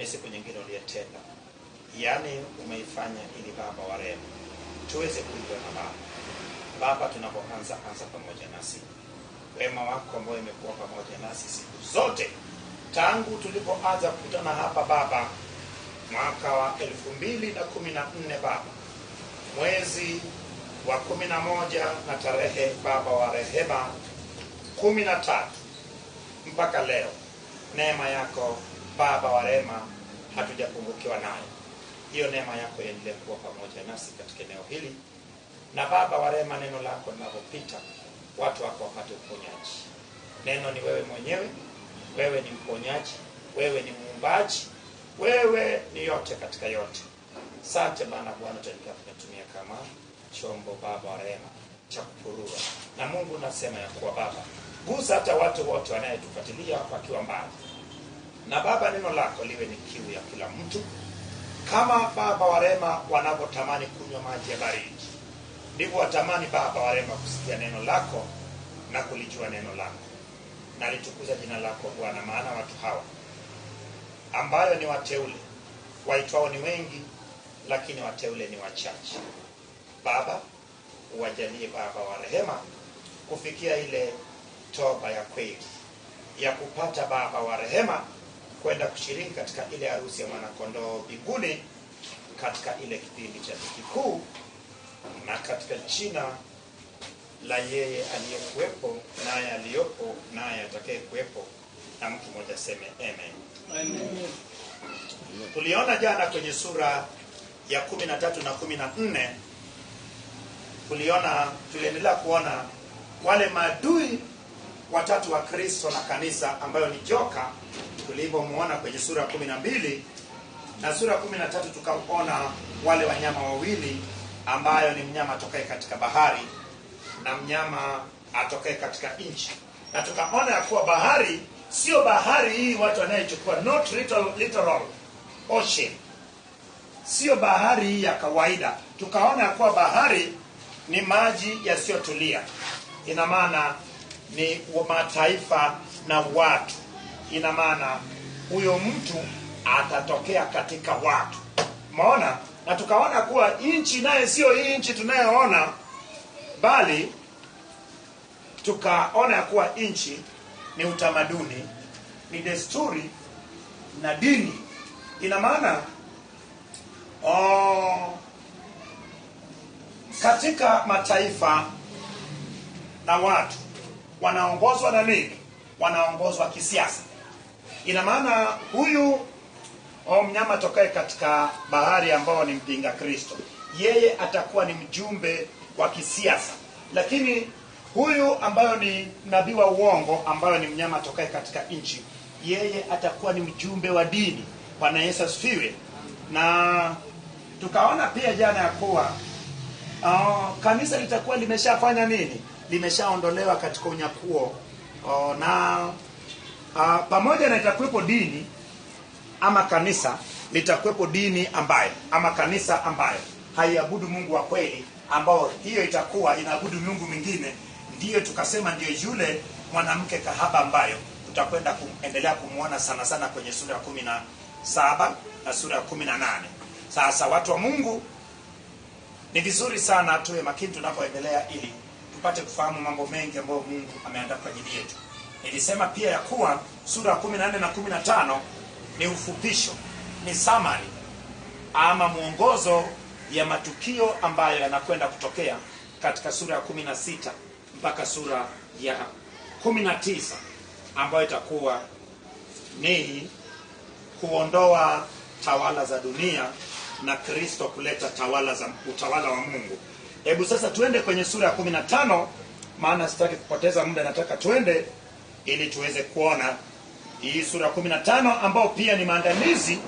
ni siku nyingine uliyotenda, yaani umeifanya ili Baba wa rehema tuweze kuiga na Baba. Baba, tunapoanza pamoja nasi, wema wako ambao imekuwa pamoja nasi siku zote tangu tulipoanza kukutana hapa Baba, mwaka wa 2014 Baba, mwezi wa 11 na tarehe Baba wa rehema 13 mpaka leo, neema yako Baba wa rehema hatujapungukiwa nayo. Hiyo neema yako iendelee kuwa pamoja nasi katika eneo hili, na Baba wa rehema, neno lako linapopita watu wako wapate uponyaji. Neno ni wewe mwenyewe, wewe ni mponyaji, wewe ni muumbaji, wewe ni yote katika yote. Asante Bwana tunatumia kama chombo Baba wa rehema cha kupurua. Na Mungu nasema ya kuwa Baba, gusa hata watu wote wanayetufuatilia wakiwa mbali. Na Baba, neno lako liwe ni kiu ya kila mtu, kama Baba wa rehema wanapotamani kunywa maji ya baridi, ndivyo watamani Baba wa rehema kusikia neno lako na kulijua neno lako. Na litukuza jina lako Bwana, maana watu hawa ambayo ni wateule, waitwao ni wengi lakini wateule ni wachache. Baba, uwajalie Baba wa rehema kufikia ile toba ya kweli ya kupata Baba wa rehema kwenda kushiriki katika ile harusi ya mwana kondoo mbinguni, katika ile kipindi cha dhiki kuu, na katika jina la yeye aliyekuwepo, naye aliyopo, naye atakaye kuwepo, na mtu mmoja seme amen. Amen. Tuliona jana kwenye sura ya 13 na 14, tuliendelea kuona wale maadui watatu wa Kristo na kanisa, ambayo ni joka, tulivyomuona kwenye sura 12, na sura 13 tukaona wale wanyama wawili, ambayo ni mnyama atokaye katika bahari na mnyama atokaye katika nchi. Na tukaona ya kuwa bahari sio bahari hii watu wanayechukua, not literal ocean, sio bahari hii ya kawaida. Tukaona ya kuwa bahari ni maji yasiyotulia, ina maana ni mataifa na watu, ina maana huyo mtu atatokea katika watu. Umeona? Na tukaona kuwa nchi naye sio hii nchi tunayoona, bali tukaona ya kuwa nchi ni utamaduni, ni desturi na dini. Ina maana katika mataifa na watu wanaongozwa na nini? Wanaongozwa kisiasa. Ina maana huyu mnyama tokaye katika bahari ambao ni mpinga Kristo, yeye atakuwa ni mjumbe wa kisiasa. Lakini huyu ambayo ni nabii wa uongo, ambayo ni mnyama tokaye katika nchi, yeye atakuwa ni mjumbe wa dini. Bwana Yesu asifiwe. Na tukaona pia jana ya kuwa kanisa litakuwa limeshafanya nini? Limeshaondolewa katika unyakuo. Na pamoja na itakuwepo dini ama kanisa, litakuwepo dini ambayo ama kanisa ambayo haiabudu Mungu wa kweli, ambao hiyo itakuwa inaabudu Mungu mwingine. Ndiyo tukasema ndiyo yule mwanamke kahaba, ambayo tutakwenda kuendelea kumuona sana sana kwenye sura ya 17 na sura ya 18. Sasa watu wa Mungu, ni vizuri sana tuwe makini tunapoendelea, ili tupate kufahamu mambo mengi ambayo Mungu ameandaa kwa ajili yetu. Nilisema pia ya kuwa sura ya 14 na 15 ni ufupisho, ni summary ama mwongozo ya matukio ambayo yanakwenda kutokea katika sura ya 16 mpaka sura ya 19, ambayo itakuwa ni kuondoa tawala za dunia na Kristo kuleta utawala wa Mungu. Hebu sasa tuende kwenye sura ya 15, maana sitaki kupoteza muda, nataka tuende ili tuweze kuona hii sura ya 15, ambao pia ni maandalizi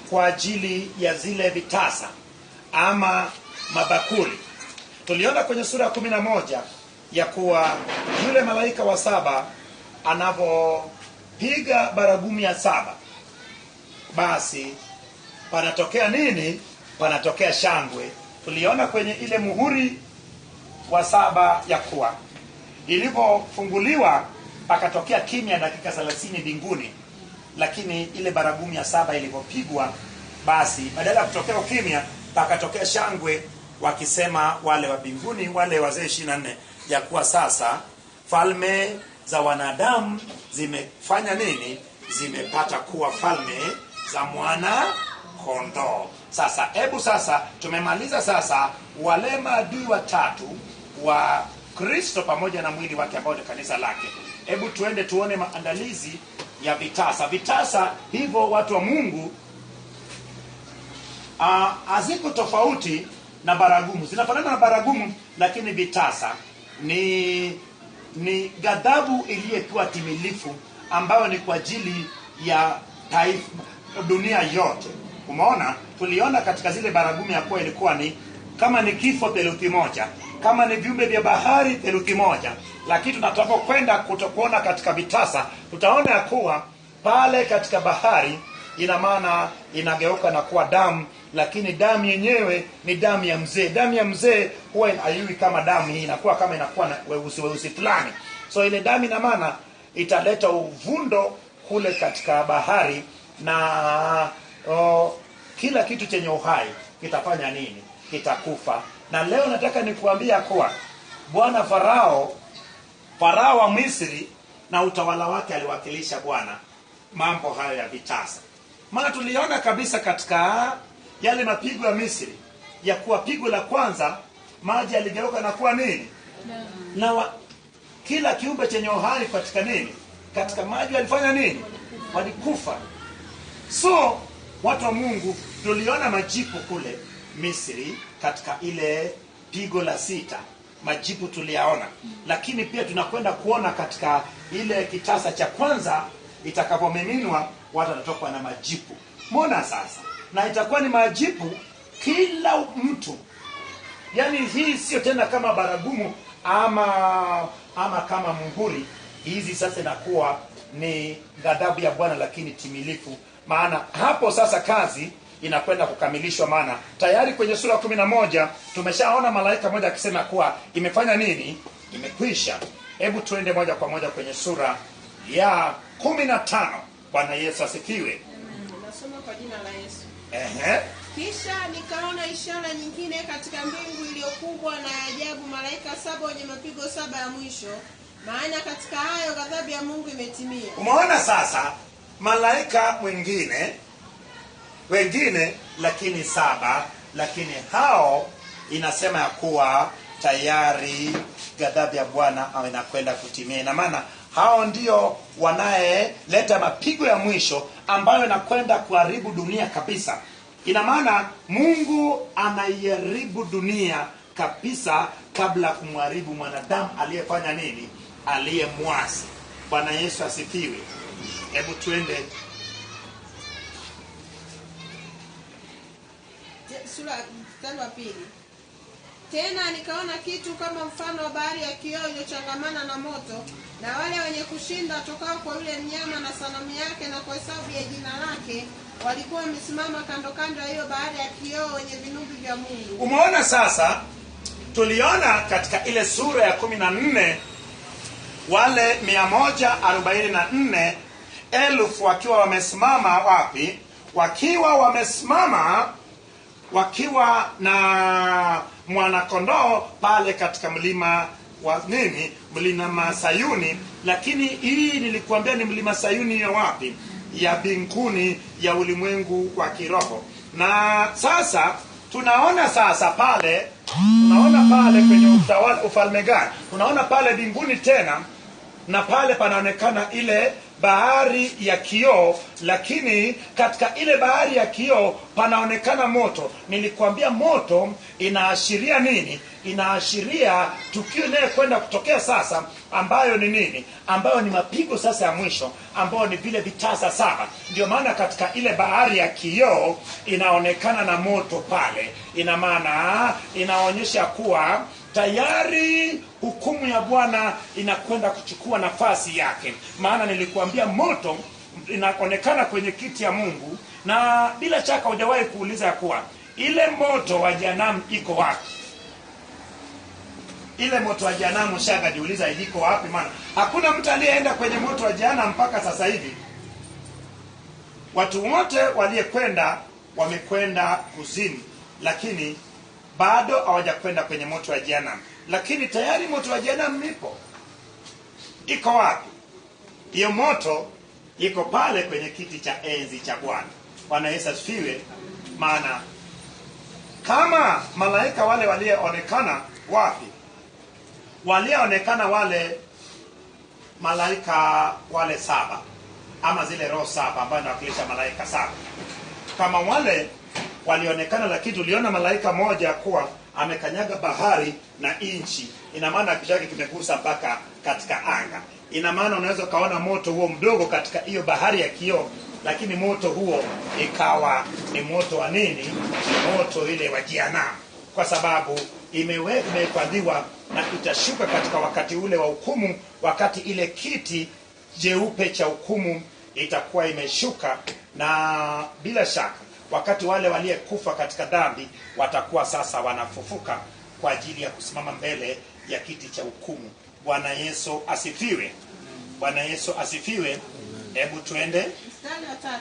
kwa ajili ya zile vitasa ama mabakuli. Tuliona kwenye sura ya 11 ya kuwa yule malaika wa 7 anapopiga baragumu ya 7, basi panatokea nini? Panatokea shangwe. Tuliona kwenye ile muhuri wa 7 ya kuwa ilipofunguliwa pakatokea kimya dakika 30 mbinguni, lakini ile baragumu ya 7 ilipopigwa, basi badala ya kutokea ukimya pakatokea shangwe, wakisema wale wa mbinguni, wale wazee 24, ya kuwa sasa falme za wanadamu zimefanya nini? Zimepata kuwa falme za mwana kondoo. Sasa hebu sasa tumemaliza sasa wale maadui watatu wa Kristo pamoja na mwili wake ambao ni kanisa lake. Hebu tuende tuone maandalizi ya vitasa. Vitasa hivyo, watu wa Mungu, haziko tofauti na baragumu, zinafanana na baragumu, lakini vitasa ni ghadhabu iliyokuwa timilifu, ambayo ni kwa ajili ya taifa, dunia yote. Umeona, tuliona katika zile baragumu ya kuwa ilikuwa ni kama ni kifo theluthi moja, kama ni viumbe vya bahari theluthi moja, lakini tunataka kuona katika vitasa, tutaona ya kuwa pale katika bahari ina maana inageuka na kuwa damu, lakini damu yenyewe ni damu ya mzee. Damu ya mzee huwa inayui kama damu hii, inakuwa kama inakuwa na weusi fulani. So ile damu ina maana italeta uvundo kule katika bahari, na kila kitu chenye uhai kitafanya nini? Kitakufa. Na leo nataka nikuambia kuwa Bwana Farao wa Misri na utawala wake aliwakilisha Bwana mambo hayo ya vitasa. Maana tuliona kabisa katika yale mapigo ya Misri ya kuwa pigo la kwanza maji yaligeuka na kuwa nini? Na kila kiumbe chenye uhai katika nini? Katika maji walifanya nini? Walikufa. So watu wa Mungu, tuliona majipu kule Misri katika ile pigo la 6. Majipu tuliyaona, lakini pia tunakwenda kuona katika ile kitasa cha kwanza itakapomiminwa watu watatoka na majipu. Mbona sasa? Na itakuwa ni majipu kila mtu. Yaani hii sio tena kama baragumu ama kama munguri. Hizi sasa inakuwa ni ghadhabu ya Bwana, lakini timilifu. Maana hapo sasa kazi inakwenda kukamilishwa, maana tayari kwenye sura 11 tumeshaona malaika mmoja akisema kuwa imefanya nini? Imekwisha. Hebu tuende moja kwa moja kwenye sura ya 15. Bwana Yesu asifiwe. Nasoma kwa jina la Yesu. Kisha nikaona ishara nyingine katika mbingu iliyokubwa na ajabu, malaika 7 wenye mapigo 7 ya mwisho, maana katika hayo ghadhabu ya Mungu imetimia. Umeona sasa malaika wengine lakini 7, lakini hao inasema ya kuwa tayari ghadhabu ya Bwana inakwenda kutimia. Ina maana hao ndio wanayeleta mapigo ya mwisho ambayo inakwenda kuharibu dunia kabisa. Ina maana Mungu anaiharibu dunia kabisa kabla kumharibu mwanadamu aliyefanya nini? Aliyemwasi. Bwana Yesu asifiwe. Hebu tuende sura ya 2. Tena nikaona kitu kama mfano wa bahari ya kioo iliyochangamana na moto, na wale wenye kushinda tokao kwa yule mnyama na sanamu yake na kwa hesabu ya jina lake walikuwa wamesimama kando kando ya hiyo bahari ya kioo wenye vinubi vya Mungu. Umeona sasa, tuliona katika ile sura ya 14 wale 144,000 wakiwa wamesimama wapi? Wakiwa na mwanakondoo pale katika mlima wa nini? Mlima Sayuni. Lakini hii nilikuambia ni mlima Sayuni ya wapi? Ya mbinguni, ya ulimwengu wa kiroho. Na sasa tunaona pale kwenye ufalme gani? Tunaona pale mbinguni tena, na pale panaonekana ile bahari ya kioo, lakini katika ile bahari ya kioo panaonekana moto. Nilikwambia moto inaashiria nini? Inaashiria tukio kwenda kutokea sasa, ambayo ni nini? Ambayo ni mapigo sasa ya mwisho, ambayo ni vile vitasa 7. Ndio maana katika ile bahari ya kioo inaonekana na moto pale. Ina maana inaonyesha kuwa tayari hukumu ya Bwana inakwenda kuchukua nafasi yake. Maana nilikuambia moto inaonekana kwenye kiti ya Mungu, na bila shaka hujawahi kuuliza kuwa ile moto wa jehanamu iko wapi? Ile moto wa jehanamu jiuliza iko wapi? Maana hakuna mtu aliyeenda kwenye moto wa jehanamu mpaka sasa hivi. watu wote waliokwenda wamekwenda kuzimu, lakini bado hawajakwenda kwenye moto wa jehanamu. Lakini tayari moto wa jehanamu ipo. Iko wapi? Hiyo moto iko pale kwenye kiti cha enzi cha Bwana. Bwana Yesu asifiwe. Maana kama malaika wale walioonekana wapi? Walioonekana wale malaika wale 7, ama zile roho 7 ambazo zinawakilisha malaika 7. Kama wale walionekana, lakini tuliona malaika moja kuwa amekanyaga bahari na inchi. Ina maana kichwa chake kimegusa mpaka katika anga. Ina maana unaweza kaona moto huo mdogo katika hiyo bahari ya kioo, lakini moto huo ikawa ni moto wa nini? Moto ile wa jehanamu, kwa sababu imehifadhiwa na itashuka katika wakati ule wa hukumu, wakati ile kiti jeupe cha hukumu itakuwa imeshuka. Na bila shaka wakati wale waliyekufa katika dhambi watakuwa sasa wanafufuka kwa ajili ya kusimama mbele ya kiti cha hukumu. Bwana Yesu asifiwe. Bwana Yesu asifiwe. Hebu tuende mstari wa 3.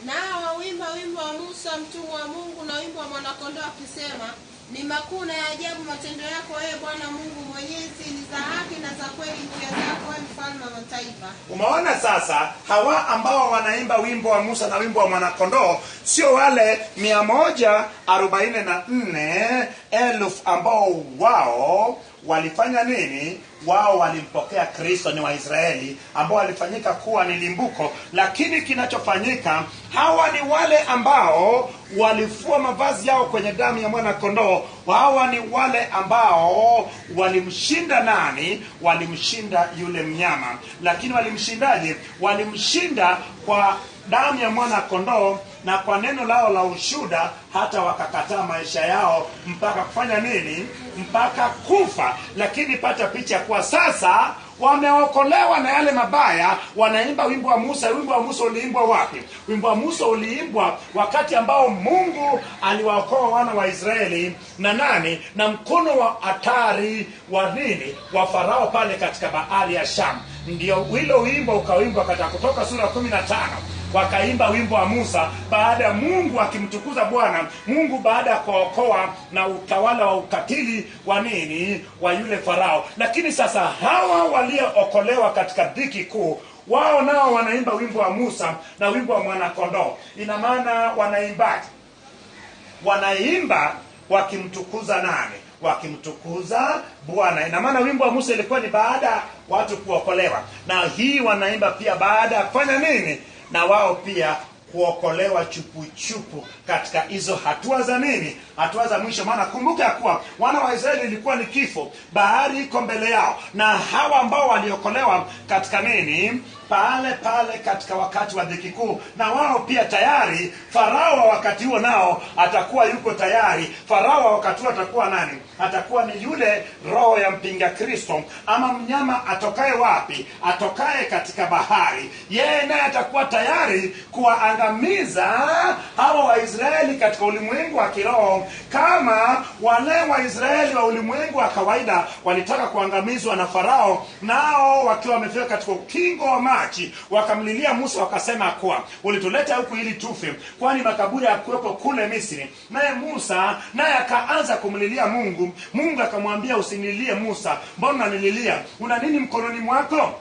Nao wawimba wimbo wa Musa mtumwa wa Mungu na wimbo wa mwanakondoo akisema, ni makuu na ya ajabu matendo yako wewe Bwana Mungu Mwenyezi, ni za haki na za kweli njia zako wewe mfalme wa mataifa. Umeona sasa, hawa ambao wanaimba wimbo wa Musa na wimbo wa mwanakondoo sio wale 144,000 ambao wao walifanya nini? Wao walimpokea Kristo, ni Waisraeli ambao walifanyika kuwa ni limbuko. Lakini kinachofanyika, hawa ni wale ambao walifua mavazi yao kwenye damu ya mwana kondoo. Hawa ni wale ambao walimshinda nani? Walimshinda yule mnyama. Lakini walimshindaje? Walimshinda kwa damu ya mwana kondoo na kwa neno lao la ushuhuda, hata wakakataa maisha yao mpaka kufanya nini? Mpaka kufa. Lakini pata picha kwa sasa wameokolewa na yale mabaya, wanaimba wimbo wa Musa. Wimbo wa Musa uliimbwa wapi? Wimbo wa Musa uliimbwa wakati ambao Mungu aliwaokoa wana wa Israeli na nani? Na mkono wa hatari wa nini? Wa Farao pale katika bahari ya Shamu. Ndio hilo wimbo ukaimbwa katika Kutoka sura 15. Wakaimba wimbo wa Musa baada ya Mungu akimtukuza Bwana. Mungu baada ya kuokoa na utawala wa ukatili wa nini? Wa yule Farao. Lakini sasa hawa waliookolewa katika dhiki kuu, wao nao wanaimba wimbo wa Musa na wimbo wa mwanakondoo. Ina maana wanaimbaje? Wanaimba wakimtukuza nani? Wakimtukuza Bwana. Ina maana wimbo wa Musa ilikuwa ni baada watu kuokolewa, na hii wanaimba pia baada ya kufanya nini? Na wao pia kuokolewa chupu katika hizo hatua za nini? Hatua za mwisho. Maana kumbuka ya kuwa wana wa Israeli ilikuwa ni kifo, bahari iko mbele yao, na hawa ambao waliokolewa katika nini? Pale katika wakati wa dhiki kuu. Na wao pia tayari Farao wa wakati huo nao atakuwa yuko tayari. Farao wa wakati huo atakuwa nani? Atakuwa ni yule roho ya mpinga Kristo, ama mnyama atokaye wapi? Atokaye katika bahari. Yeye naye atakuwa tayari kuwaangamiza hawa Waisraeli katika ulimwengu wa kiroho, kama wale Waisraeli wa ulimwengu wa kawaida walitaka kuangamizwa na Farao, nao wakiwa wamefika katika ukingo wa maji wakamlilia Musa wakasema kuwa ulituleta huku ili tufe, kwani makaburi yakuwepo kule Misri. Naye Musa naye akaanza kumlilia Mungu. Mungu akamwambia, usinililie Musa, mbona unanililia? Una nini mkononi mwako?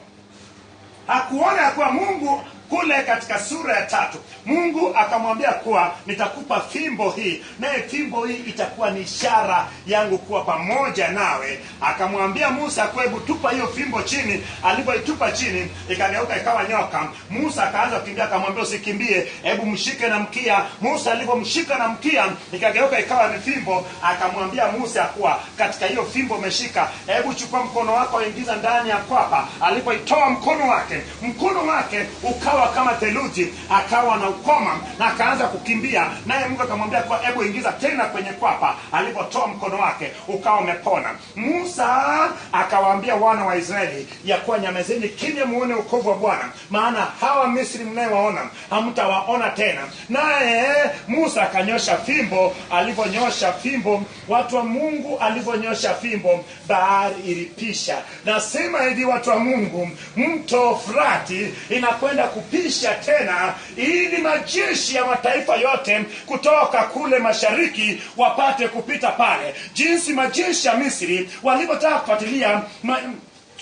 Hakuona ya kuwa Mungu kule katika sura ya 3 Mungu akamwambia kuwa nitakupa fimbo hii, naye fimbo hii itakuwa ni ishara yangu kuwa pamoja nawe. Akamwambia Musa, hebu tupa hiyo fimbo chini. Alipoitupa chini ikageuka ikawa nyoka. Musa akaanza kukimbia, akamwambia usikimbie, hebu mshike na mkia. Musa alipomshika na mkia ikageuka ikawa ni fimbo. Akamwambia Musa kuwa katika hiyo fimbo umeshika, hebu chukua mkono wako ingiza ndani ya kwapa. Alipoitoa mkono wake ukawa kama theluji, akawa na ukoma na akaanza kukimbia. Naye Mungu akamwambia kwa hebu ingiza tena kwenye kwapa. Alipotoa mkono wake ukawa umepona. Musa akawaambia wana wa Israeli ya kuwa nyamazeni kimya muone wokovu wa Bwana, maana hawa Misri mnayewaona hamtawaona tena. Naye Musa akanyosha fimbo. Aliponyosha fimbo, watu wa Mungu, aliponyosha fimbo, bahari ilipisha. Nasema hivi watu wa Mungu, mto Frati inakwenda kupisha tena, ili majeshi ya mataifa yote kutoka kule mashariki wapate kupita pale. Jinsi majeshi ya Misri walivyotaka kufuatilia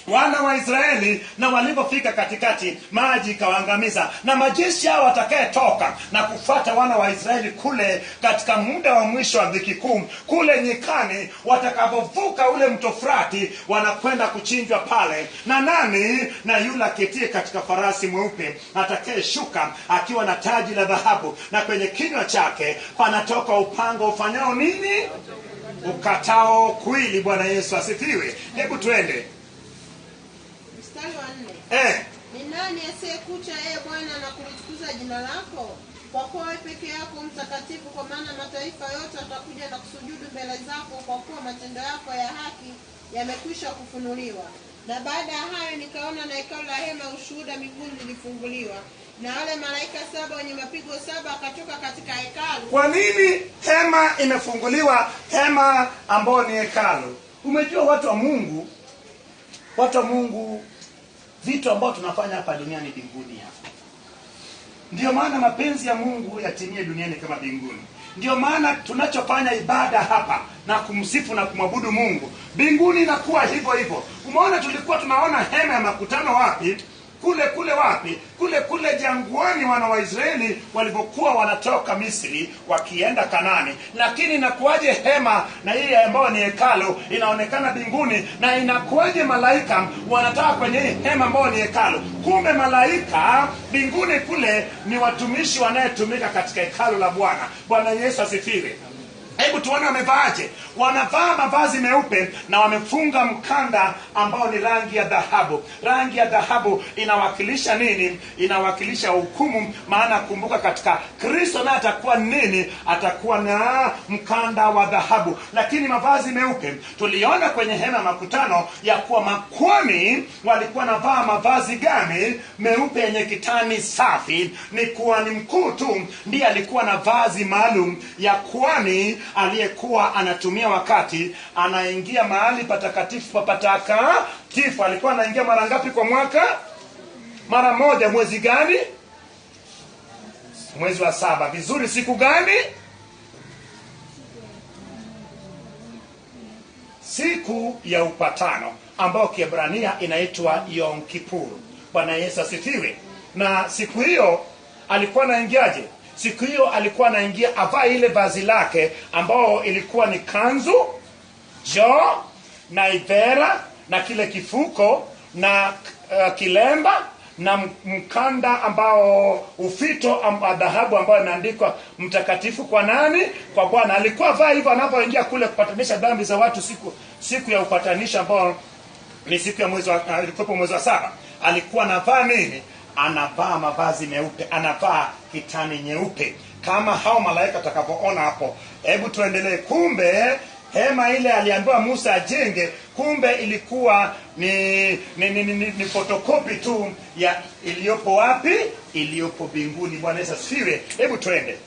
wana wa Israeli, na walipofika katikati, maji kawaangamiza. Na majeshi hao watakayetoka na kufuata wana wa Israeli kule katika muda wa mwisho wa dhiki kuu kule nyikani, watakapovuka ule mto Frati, wanakwenda kuchinjwa pale. Na nani? Na yule aketie katika farasi mweupe, atakayeshuka akiwa na taji la dhahabu, na kwenye kinywa chake panatoka upanga ufanyao nini? Ukatao kwili. Bwana Yesu asifiwe. Hebu twende Mstari wa 4. 4. Ni nani asiyekucha Bwana na kulitukuza jina lako? Kwa kuwa wewe peke yako mtakatifu, kwa maana mataifa yote watakuja na kusujudu mbele zako, kwa kuwa matendo yako ya haki yamekwisha kufunuliwa. Na baada ya hayo nikaona na hekalu la hema ushuhuda mbinguni lilifunguliwa, na wale malaika 7 wenye mapigo 7 akatoka katika hekalu. Kwa nini hema imefunguliwa? Hema ambayo ni hekalu. Umejua watu wa Mungu, vitu ambao tunafanya hapa duniani mbinguni hapa. Ndio maana mapenzi ya Mungu yatimie duniani kama mbinguni. Ndio maana tunachofanya ibada hapa na kumsifu na kumwabudu Mungu, mbinguni inakuwa hivyo hivyo. Umeona tulikuwa tunaona hema ya makutano wapi? Kule wapi? Kule jangwani, wana wa Israeli walipokuwa wanatoka Misri wakienda Kanani. Lakini inakuwaje hema na ile ambayo ni hekalu inaonekana mbinguni, na inakuwaje malaika wanataka kwenye hema ambayo ni hekalu? Kumbe malaika mbinguni kule ni watumishi wanayetumika katika hekalu la Bwana. Bwana Yesu asifiwe. Hebu tuone wamevaaje. Wanavaa mavazi meupe na wamefunga mkanda ambao ni rangi ya dhahabu. Rangi ya dhahabu inawakilisha nini? Inawakilisha hukumu. Maana kumbuka, katika Kristo na atakuwa nini? Atakuwa na mkanda wa dhahabu. Lakini mavazi meupe, tuliona kwenye hema makutano ya kuwa makuhani walikuwa navaa mavazi gani? Meupe yenye kitani safi. Ni kuhani mkuu tu ndiye alikuwa na vazi maalum ya kuhani aliyekuwa anatumia wakati anaingia mahali patakatifu patakatifu. Alikuwa anaingia mara ngapi kwa mwaka? Mara moja. Mwezi gani? Mwezi wa 7. Vizuri. Siku gani? Siku ya upatano, ambao Kiebrania inaitwa Yom Kippur. Bwana Yesu asifiwe. Na siku hiyo alikuwa anaingiaje? Siku hiyo alikuwa anaingia avaa ile vazi lake ambao ilikuwa ni kanzu, jo na ivera na kile kifuko na kilemba na mkanda ambao ufito dhahabu ambao imeandikwa mtakatifu kwa nani? Kwa Bwana. Alikuwa vaa hivyo anapoingia kule kupatanisha dhambi za watu siku ya upatanisho ambao ni siku ya mwezi wa 7. Alikuwa anavaa nini? Anavaa mavazi meupe, anavaa kitani nyeupe kama hao malaika tutakapoona hapo. Hebu tuendelee. Kumbe hema ile aliambiwa Musa ajenge, kumbe ilikuwa ni fotokopi tu ya iliyopo wapi? Iliyopo mbinguni. Bwana Yesu asifiwe. Hebu twende.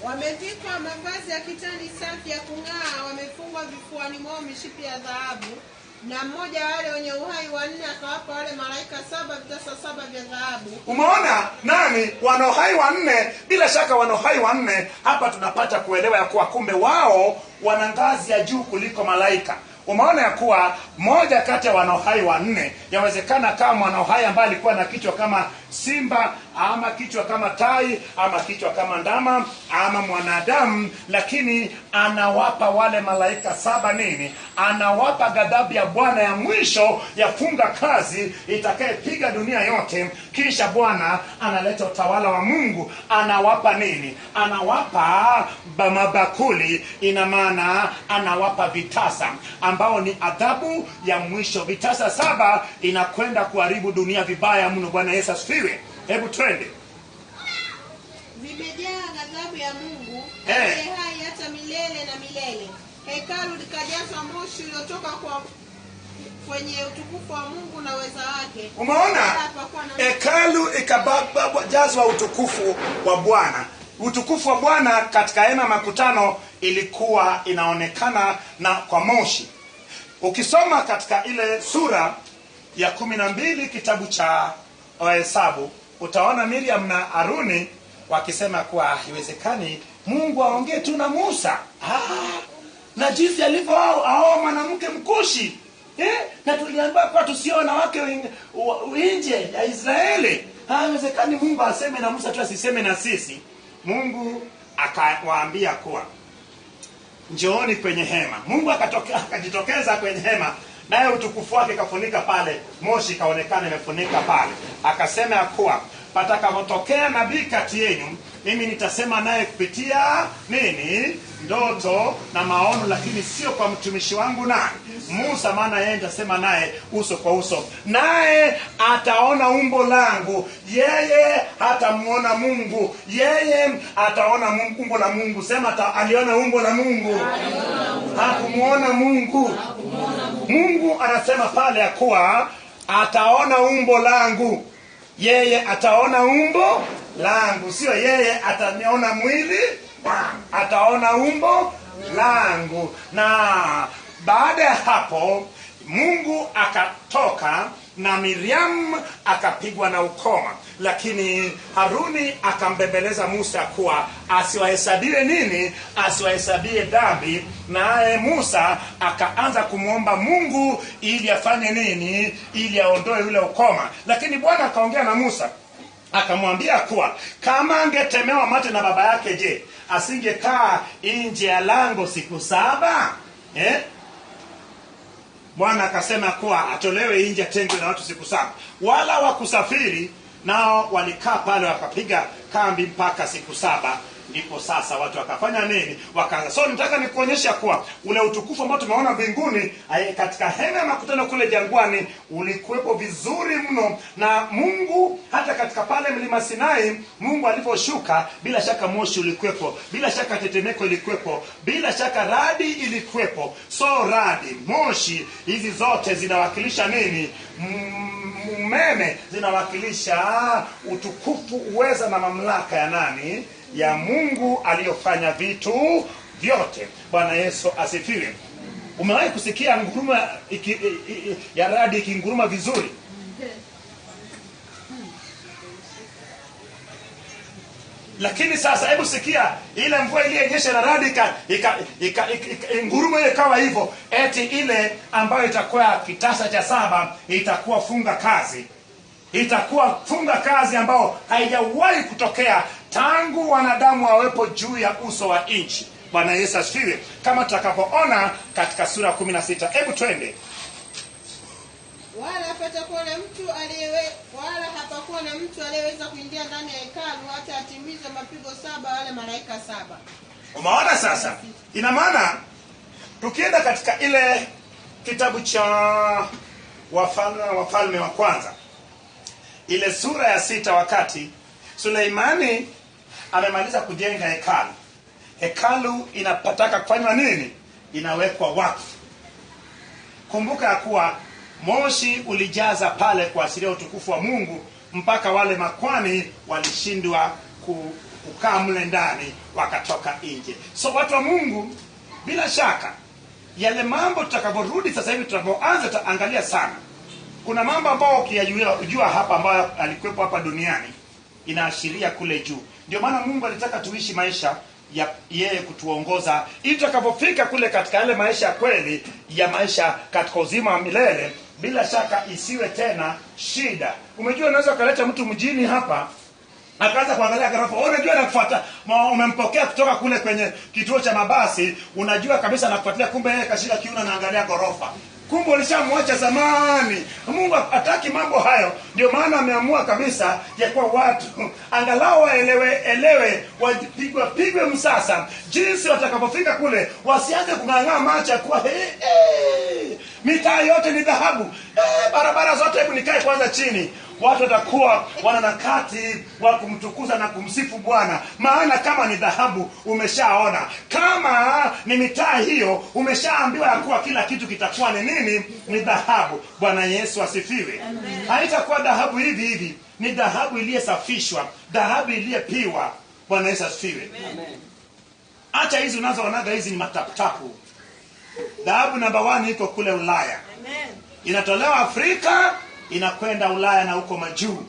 Wamevikwa mavazi ya kitani safi ya kung'aa, wamefungwa vifuani mwao mishipi ya dhahabu. Na mmoja wale wenye uhai 4 akawapa wale malaika 7 vitasa 7 vya dhahabu. Umeona nani? Wana uhai 4. Bila shaka wana uhai 4. Hapa tunapata kuelewa ya kuwa kumbe wao wana ngazi ya juu kuliko malaika. Umeona ya kuwa moja kati ya wana uhai 4 yawezekana kama wana uhai ambaye alikuwa na kichwa kama simba, ama kichwa kama tai, ama kichwa kama ndama, ama mwanadamu, lakini anawapa wale malaika 7 nini? Anawapa ghadhabu ya Bwana ya mwisho yafunga kazi itakayepiga dunia yote. Kisha Bwana analeta utawala wa Mungu. Anawapa nini? Anawapa mabakuli. Ina maana anawapa vitasa ambao ni adhabu ya mwisho. Vitasa 7 inakwenda kuharibu dunia vibaya mno. Bwana Yesu asifiwe. Hebu twende. Vimejaa ghadhabu ya Mungu aliye hai hata milele na milele. Hekalu likajazwa moshi uliotoka kwenye utukufu wa Mungu na uweza wake. Umeona? Hekalu ikajazwa utukufu wa Bwana. Utukufu wa Bwana katika hema makutano ilikuwa inaonekana na kwa moshi. Ukisoma katika ile sura ya 12 kitabu cha Hesabu utaona Miriam na Haruni wakisema kuwa haiwezekani Mungu aongee tu na Musa. Na jinsi alivyo hao mwanamke mkushi. Na tuliambiwa kwa tusione wanawake nje ya Israeli. Haiwezekani Mungu aseme na Musa tu asiseme na sisi. Mungu akawaambia kuwa njooni kwenye hema. Mungu akajitokeza kwenye hema, naye utukufu wake kafunika pale, moshi kaonekana imefunika pale. Akasema kuwa patakapotokea nabii kati yenu, mimi nitasema naye kupitia nini? Ndoto na maono, lakini sio kwa mtumishi wangu nani? Musa, maana yeye nitasema naye uso kwa uso, naye ataona umbo langu. Yeye hatamuona Mungu, yeye ataona umbo la Mungu. Sema aliona umbo la Mungu, hakumuona Mungu. Mungu anasema pale ya kuwa ataona umbo langu. Yeye ataona umbo langu, sio yeye ataniona mwili, ataona umbo langu. Na baada ya hapo Mungu akatoka na Miriam akapigwa na ukoma, lakini Haruni akambembeleza Musa kuwa asiwahesabie nini? Asiwahesabie dhambi. Naye Musa akaanza kumuomba Mungu ili afanye nini? Ili aondoe yule ukoma. Lakini Bwana akaongea na Musa akamwambia kuwa kama angetemewa mate na baba yake, je, asingekaa nje ya lango siku 7? Bwana akasema kuwa atolewe nje, atengwe na watu siku 7. Wala wakusafiri, nao walikaa pale wakapiga kambi mpaka siku 7. Ndipo sasa watu wakafanya nini? Wakaanza. So nataka nikuonyesha kuwa ule utukufu ambao tumeona mbinguni katika hema ya makutano kule jangwani ulikuwepo vizuri mno. Na Mungu hata katika pale mlima Sinai, Mungu aliposhuka, bila shaka moshi ulikuwepo, bila shaka tetemeko ilikuwepo, bila shaka radi ilikuwepo. So radi, moshi, hizi zote zinawakilisha nini? Umeme zinawakilisha utukufu, uweza na mamlaka ya nani? Ya Mungu aliyofanya vitu vyote. Bwana Yesu asifiwe. Umewahi kusikia nguruma ya radi ikinguruma vizuri? Lakini sasa hebu sikia ile mvua iliyenyesha na radi nguruma ikawa hivyo, eti ile ambayo itakuwa kitasa cha 7 itakuwa funga kazi. Itakuwa funga kazi ambao haijawahi kutokea tangu wanadamu wawepo juu ya uso wa nchi. Bwana Yesu asifiwe. Kama tutakapoona katika sura 16. Hebu twende. Wala hapakuwa na mtu aliyeweza kuingia ndani ya hekalu hata atimize mapigo 7 wale malaika 7. Umeona sasa? Ina maana tukienda katika ile kitabu cha Wafalme wa kwanza, ile sura ya 6, wakati Suleimani amemaliza kujenga hekalu. Hekalu inapataka kufanywa nini? Inawekwa wakfu. Kumbuka kuwa moshi ulijaza pale kuashiria utukufu wa Mungu, mpaka wale makwani walishindwa kukaa mle ndani, wakatoka nje. So watu wa Mungu, bila shaka yale mambo tutakaporudi sasa hivi, tutapoanza taangalia sana, kuna mambo ambayo ukiyajua hapa ambayo alikuwepo hapa duniani inaashiria kule juu. Ndio maana Mungu alitaka tuishi maisha ya yeye kutuongoza, ili tutakapofika kule katika yale maisha kweli ya maisha katika uzima wa milele, bila shaka isiwe tena shida. Umejua unaweza kuleta mtu mjini hapa akaanza kuangalia gorofa, unajua anakufuata, umempokea kutoka kule kwenye kituo cha mabasi, unajua kabisa anakufuatilia, kumbe yeye kashika kiuno na angalia gorofa. Kumbe ulishamwacha zamani. Mungu hataki mambo hayo. Ndio maana ameamua kabisa ya kwa watu angalau waelewe, wapigwe msasa, jinsi watakapofika kule wasianze kung'ang'aa macho kwa mitaa yote ni dhahabu, barabara zote hebu nikae kwanza chini. Watu watakuwa wananakati wa kumtukuza na kumsifu Bwana, maana kama ni dhahabu umeshaona, kama ni mitaa hiyo umeshaambiwa ya kuwa kila kitu kitakuwa ni nini? Ni dhahabu. Bwana Yesu asifiwe. Haitakuwa dhahabu hivi hivi, ni dhahabu iliyesafishwa, dhahabu iliyepiwa. Bwana Yesu asifiwe. Acha hizi unazoonaga hizi ni mataputapu. Dhahabu namba 1 iko kule Ulaya. Inatolewa Afrika inakwenda Ulaya na huko majuu.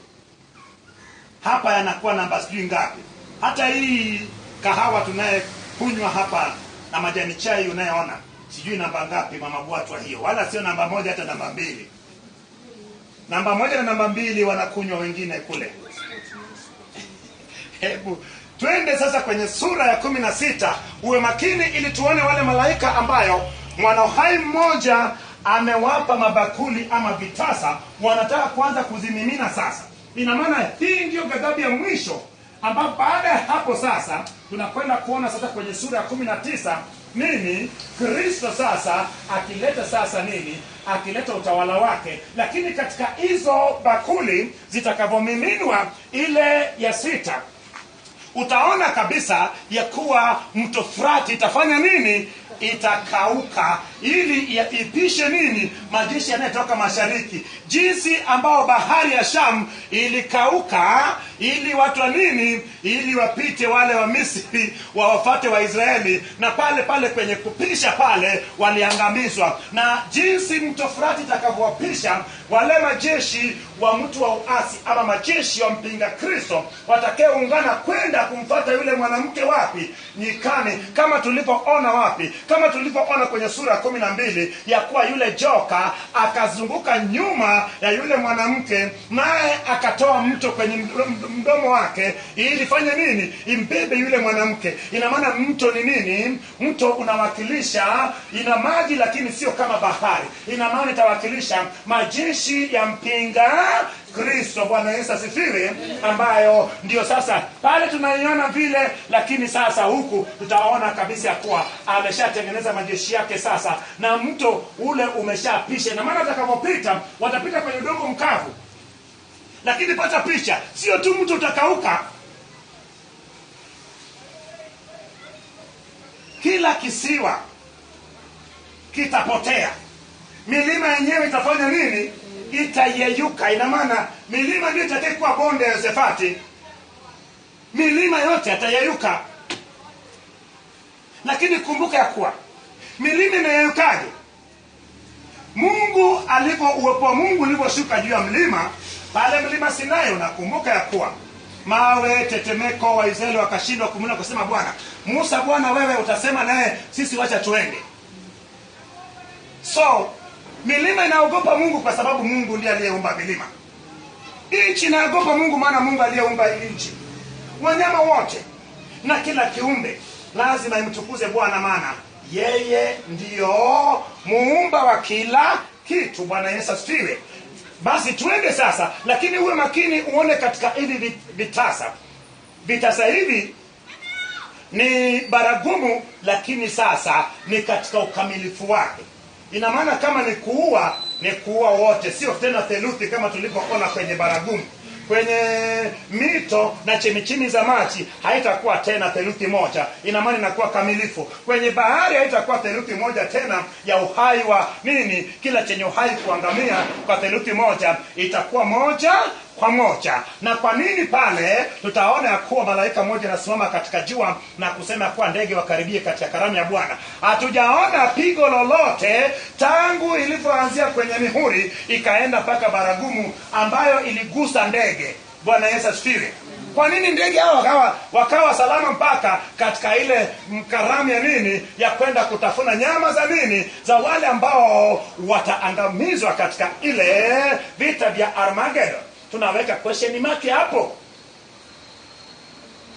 hapa yanakuwa namba sijui ngapi. Hata hii kahawa tunayekunywa hapa na majani chai unayoona sijui namba ngapi mama Bwatwa hiyo, wala sio namba 1 hata namba 2. Namba 1 na namba 2 wanakunywa wengine kule. Hebu twende sasa kwenye sura ya 16, uwe makini ili tuone wale malaika ambayo mwana uhai mmoja amewapa mabakuli ama vitasa, wanataka kuanza kuzimimina sasa. Ina maana hii ndio ghadhabu ya mwisho, ambapo baada ya hapo sasa tunakwenda kuona sasa kwenye sura ya 19 nini Kristo sasa akileta sasa nini, akileta utawala wake. Lakini katika hizo bakuli zitakavomiminwa ile ya 6, utaona kabisa ya kuwa mto Frati itafanya nini, itakauka, ili ipishe nini, majeshi yanayotoka mashariki. Jinsi ambao bahari ya Sham ilikauka ili watu wa nini, ili wapite wale wa Misri wawafate wa Israeli, na pale pale kwenye kupisha pale waliangamizwa. Na jinsi mto Frati itakavyowapisha wale majeshi wa mtu wa uasi ama majeshi wa mpinga Kristo watakaoungana kwenda kumfuata yule mwanamke wapi, nyikani, kama tulivyoona wapi, kama tulivyoona kwenye sura ya 12 ya kuwa yule joka akazunguka nyuma ya yule mwanamke, naye akatoa mto kwenye mdomo wake ili fanye nini, imbebe yule mwanamke. Ina maana mto ni nini? Mto unawakilisha, ina maji lakini sio kama bahari. Ina maana itawakilisha majeshi ya mpinga Kristo. Bwana Yesu asifiwe. Ambayo ndio sasa pale tunaiona vile, lakini sasa huku tutaona kabisa kuwa ameshatengeneza majeshi yake sasa, na mto ule umeshapisha. Na maana atakapopita watapita kwenye udongo mkavu. Lakini pata picha, sio tu mto utakauka, kila kisiwa kitapotea. Milima yenyewe itafanya nini? Itayeyuka. Ina maana milima ndio itakayokuwa bonde ya Yosefati. Milima yote itayeyuka. Lakini kumbuka ya kuwa milima inayeyukaje? Mungu uwepo wa Mungu uliposhuka juu ya mlima pale mlima Sinai, unakumbuka ya kuwa mawe, tetemeko, wa Israeli wakashindwa kumwona, kusema Bwana Musa, Bwana wewe utasema naye sisi wacha tuende. So milima inaogopa Mungu kwa sababu Mungu ndiye aliyeumba milima. Nchi inaogopa Mungu maana Mungu aliyeumba nchi. Wanyama wote na kila kiumbe lazima imtukuze Bwana, maana yeye ndiyo muumba wa kila kitu. Bwana Yesu asifiwe. Basi tuende sasa, lakini uwe makini uone katika hivi vitasa hivi ni baragumu, lakini sasa ni katika ukamilifu wake. Ina maana kama ni kuua wote, sio tena theluthi kama tulivyoona kwenye baragumu. Kwenye mito na chemichimi za maji haitakuwa tena theluthi moja, ina maana inakuwa kamilifu. Kwenye bahari haitakuwa theluthi moja tena ya uhai wa nini, kila chenye uhai kuangamia kwa theluthi moja, itakuwa moja kwa moja. Na kwa nini pale tutaona ya kuwa malaika mmoja anasimama katika jua na kusema kuwa ndege wakaribie katika karamu ya Bwana? Hatujaona pigo lolote tangu ilivyoanzia kwenye mihuri ikaenda mpaka baragumu ambayo iligusa ndege. Bwana Yesu asifiwe. Kwa nini ndege hao wakawa salama mpaka katika ile karamu ya nini, ya kwenda kutafuna nyama za nini, za wale ambao wataangamizwa katika ile vita vya Armageddon? Tunaweka question mark hapo.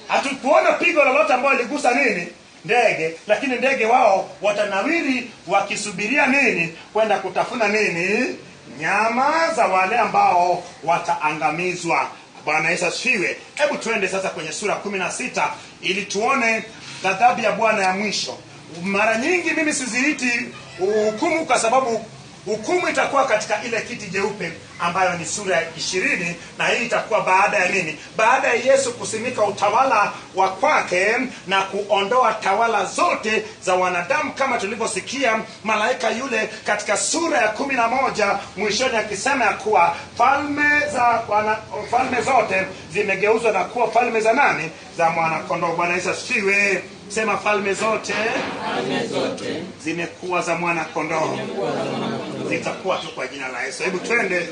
Hatukuona pigo lolote ambalo ligusa nini, ndege, lakini ndege wao watanawiri wakisubiria nini, kwenda kutafuna nini, nyama za wale ambao wataangamizwa. Bwana Yesu asifiwe. Hebu tuende sasa kwenye sura 16 ili tuone ghadhabu ya Bwana ya mwisho. Mara nyingi mimi siziiti hukumu kwa sababu hukumu itakuwa katika ile kiti jeupe ambayo ni sura ya 20, na hii itakuwa baada ya nini? Baada ya Yesu kusimika utawala wa kwake na kuondoa tawala zote za wanadamu, kama tulivyosikia malaika yule katika sura ya 11 mwishoni akisema ya kuwa falme zote zimegeuzwa na kuwa falme za nani? Za mwana kondoo. Bwana Yesu asifiwe. Sema falme zote zimekuwa za mwana kondoo. Zitakuwa tu kwa jina la Yesu. Hebu twende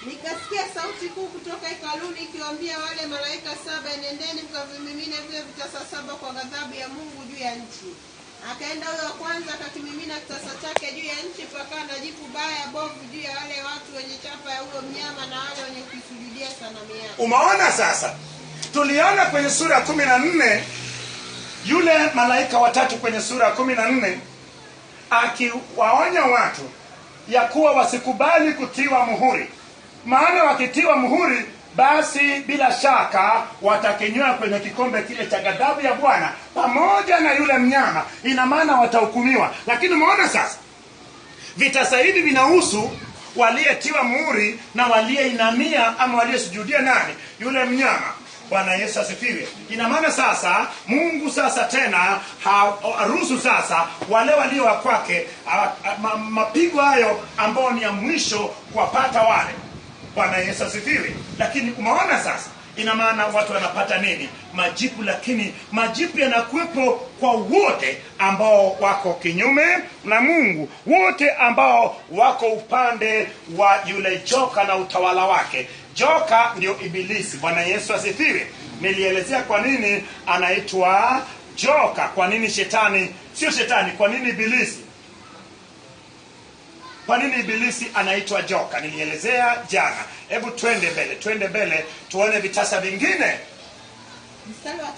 Nikasikia sauti kuu kutoka hekaluni ikiwaambia wale malaika 7, nendeni mkavimimine vile vitasa 7 kwa ghadhabu ya Mungu juu ya nchi. Akaenda huyo wa kwanza akakimimina kitasa chake juu ya nchi, pakawa na jipu baya bovu juu ya wale watu wenye chapa ya huyo mnyama na wale wenye kuisujudia sanamu yake. Umeona sasa? Tuliona kwenye sura ya 14 yule malaika watatu kwenye sura ya 14 akiwaonya watu ya kuwa wasikubali kutiwa muhuri. Maana wakitiwa muhuri, basi bila shaka watakinywa kwenye kikombe kile cha ghadhabu ya Bwana pamoja na yule mnyama. Ina maana watahukumiwa. Lakini umeona sasa, vitasa hivi vinahusu waliyetiwa muhuri na waliyeinamia ama waliyesujudia nani? Yule mnyama. Bwana Yesu asifiwe. Ina maana sasa Mungu sasa tena haruhusu sasa wale walio wa kwake mapigo hayo ambao ni ya mwisho kuwapata wale. Bwana Yesu asifiwe. Lakini umeona sasa, ina maana watu wanapata nini? Majipu. Lakini majipu yanakuwepo kwa wote ambao wako kinyume na Mungu, wote ambao wako upande wa yule joka na utawala wake. Joka ndio Ibilisi. Bwana Yesu asifiwe. Nilielezea kwa nini anaitwa joka, kwa nini shetani sio shetani, kwa nini Ibilisi. Kwa nini Ibilisi anaitwa joka? Nilielezea jana. Hebu twende mbele tuone vitasa vingine. Mstari wa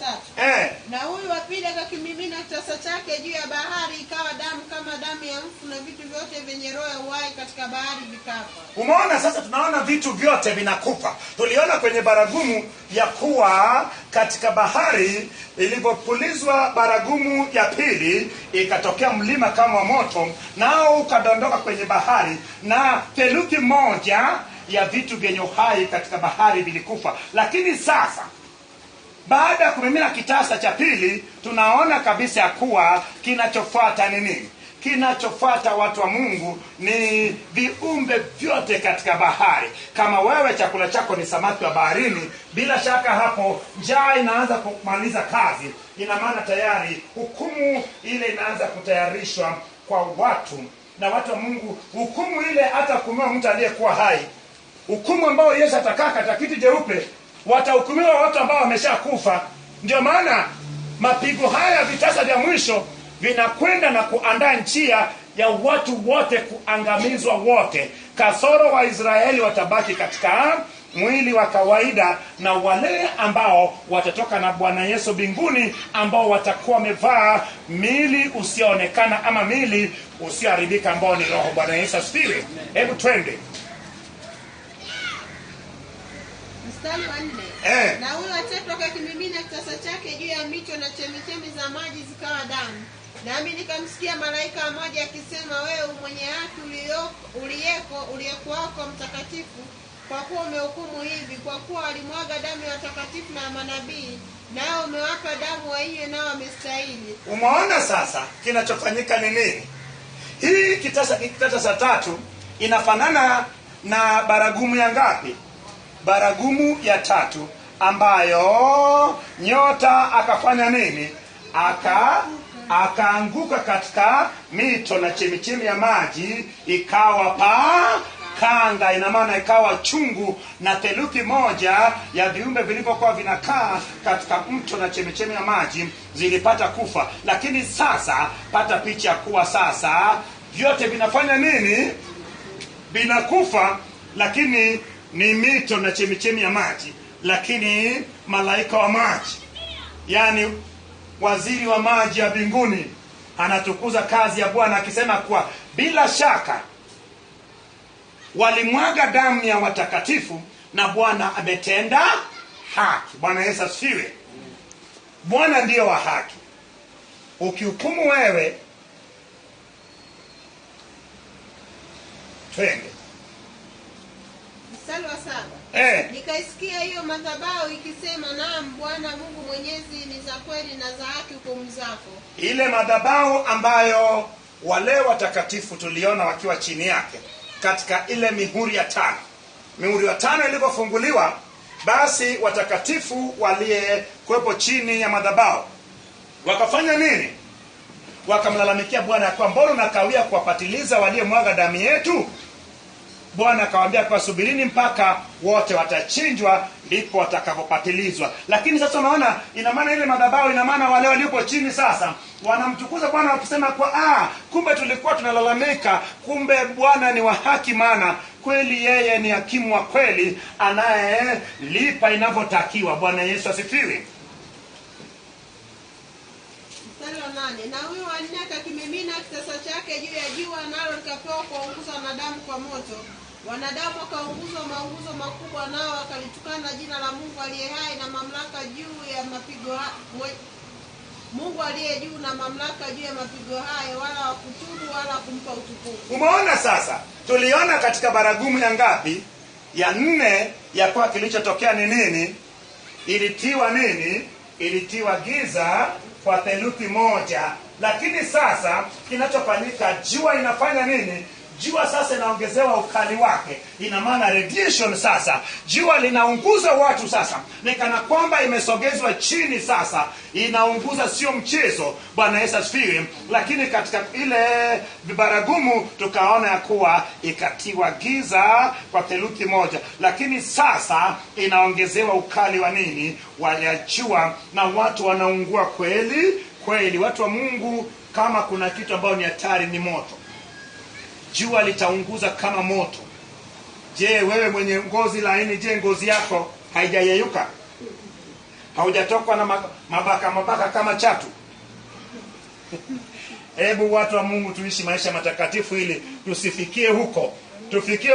3. Na huyu wa pili akakimimina kitasa chake juu ya bahari, ikawa damu kama damu ya mfu, na vitu vyote vyenye roho ya uhai katika bahari vikafa. Umeona sasa, tunaona vitu vyote vinakufa. Tuliona kwenye baragumu ya kuwa katika bahari ilipopulizwa baragumu ya pili, ikatokea mlima kama moto, nao ukadondoka kwenye bahari, na theluthi moja ya vitu vyenye uhai katika bahari vilikufa. Lakini sasa baada ya kumimina kitasa cha pili, tunaona kabisa ya kuwa kinachofuata ni nini? Kinachofuata, watu wa Mungu, ni viumbe vyote katika bahari. Kama wewe chakula chako ni samaki wa baharini, bila shaka hapo njaa inaanza kumaliza kazi. Ina maana tayari hukumu ile inaanza kutayarishwa kwa watu. Na watu wa Mungu, hukumu ile hata hukumiwa mtu aliyekuwa hai. Hukumu ambayo Yesu atakaa katika kiti jeupe, watahukumiwa watu ambao wameshakufa. Ndio maana mapigo haya vitasa vya mwisho vinakwenda na kuandaa njia ya watu wote kuangamizwa wote. Kasoro wa Israeli watabaki katika mwili wa kawaida, na wale ambao watatoka na Bwana Yesu mbinguni, ambao watakuwa wamevaa mili usioonekana ama mili usioharibika, ambao ni roho. Bwana Yesu asifiwe. Hebu twende mstari wa 4. Na huyo watatu akakimimina kitasa chake juu ya mito, na chemichemi za maji zikawa damu. Nami nikamsikia malaika mmoja akisema, wewe mwenye haki uliyekuwako mtakatifu, kwa kuwa umehukumu hivi, kwa kuwa walimwaga damu ya watakatifu na manabii, nao umewapa damu wainywe, nao wamestahili. Umeona sasa kinachofanyika ni nini? Hii kitasa cha tatu inafanana na baragumu ya ngapi? Baragumu ya 3, ambayo nyota akafanya nini? Akaanguka katika mito na chemichemi ya maji, ikawa kanga. Ina maana ikawa chungu, na theluthi moja ya viumbe vilivyokuwa vinakaa katika mto na chemichemi ya maji zilipata kufa. Lakini sasa pata picha kuwa sasa vyote vinafanya nini? Vinakufa, lakini ni mito na chemichemi ya maji. Lakini malaika wa maji, yani waziri wa maji ya mbinguni, anatukuza kazi ya Bwana akisema kuwa bila shaka walimwaga damu ya watakatifu na Bwana ametenda haki. Bwana Yesu asifiwe. Bwana ndiyo wa haki. Ukihukumu wewe, twende mstari wa 7. Nikaisikia hiyo madhabahu ikisema, naam Bwana Mungu Mwenyezi, ni za kweli na za haki hukumu zako. Ile madhabahu ambayo wale watakatifu tuliona wakiwa chini yake katika ile mihuri ya 5. Mihuri ya 5 ilipofunguliwa, basi watakatifu waliyekuwepo chini ya madhabahu wakafanya nini? Wakamlalamikia Bwana kwa mbona unakawia kuwapatiliza waliyemwaga damu yetu? Bwana akawaambia kwa subirini mpaka wote watachinjwa ndipo watakapopatilizwa. Lakini sasa unaona, ina maana ile madhabahu, ina maana wale waliopo chini sasa wanamtukuza Bwana wakisema kwa kumbe tulikuwa tunalalamika, kumbe Bwana ni wa haki, maana kweli yeye ni hakimu wa kweli anayelipa inavyotakiwa. Bwana Yesu asifiwe. Mstari wa 8, na huyo wa 4 akakimimina kitasa chake juu ya jua, nalo likapewa kuwaunguza wanadamu kwa moto. Wanadamu wakaunguzwa maunguzo makubwa, nao wakalitukana jina la Mungu aliye hai na mamlaka juu ya mapigo Mungu aliye juu na mamlaka juu ya mapigo hayo, wala wakutubu wala kumpa utukufu. Umeona sasa? Tuliona katika baragumu ya ngapi? Ya 4 ya kwa kilichotokea ni nini? Ilitiwa nini? Ilitiwa giza kwa theluthi moja. Lakini sasa kinachofanyika, jua inafanya nini? Jua sasa inaongezewa ukali wake. Ina maana radiation sasa. Jua linaunguza watu sasa. Ni kana kwamba imesogezwa chini sasa. Inaunguza, sio mchezo. Bwana Yesu asifiwe. Lakini katika ile baragumu tukaona ya kuwa ikatiwa giza kwa theluthi moja. Lakini sasa inaongezewa ukali wa nini? Wa jua, na watu wanaungua kweli kweli. Watu wa Mungu, kama kuna kitu ambao ni hatari ni moto. Jua litaunguza kama moto. Je, wewe mwenye ngozi laini, je, ngozi yako haijayeyuka? Haujatokwa na mabaka kama chatu? Hebu watu wa Mungu tuishi maisha matakatifu ili tusifikie huko. Tufikie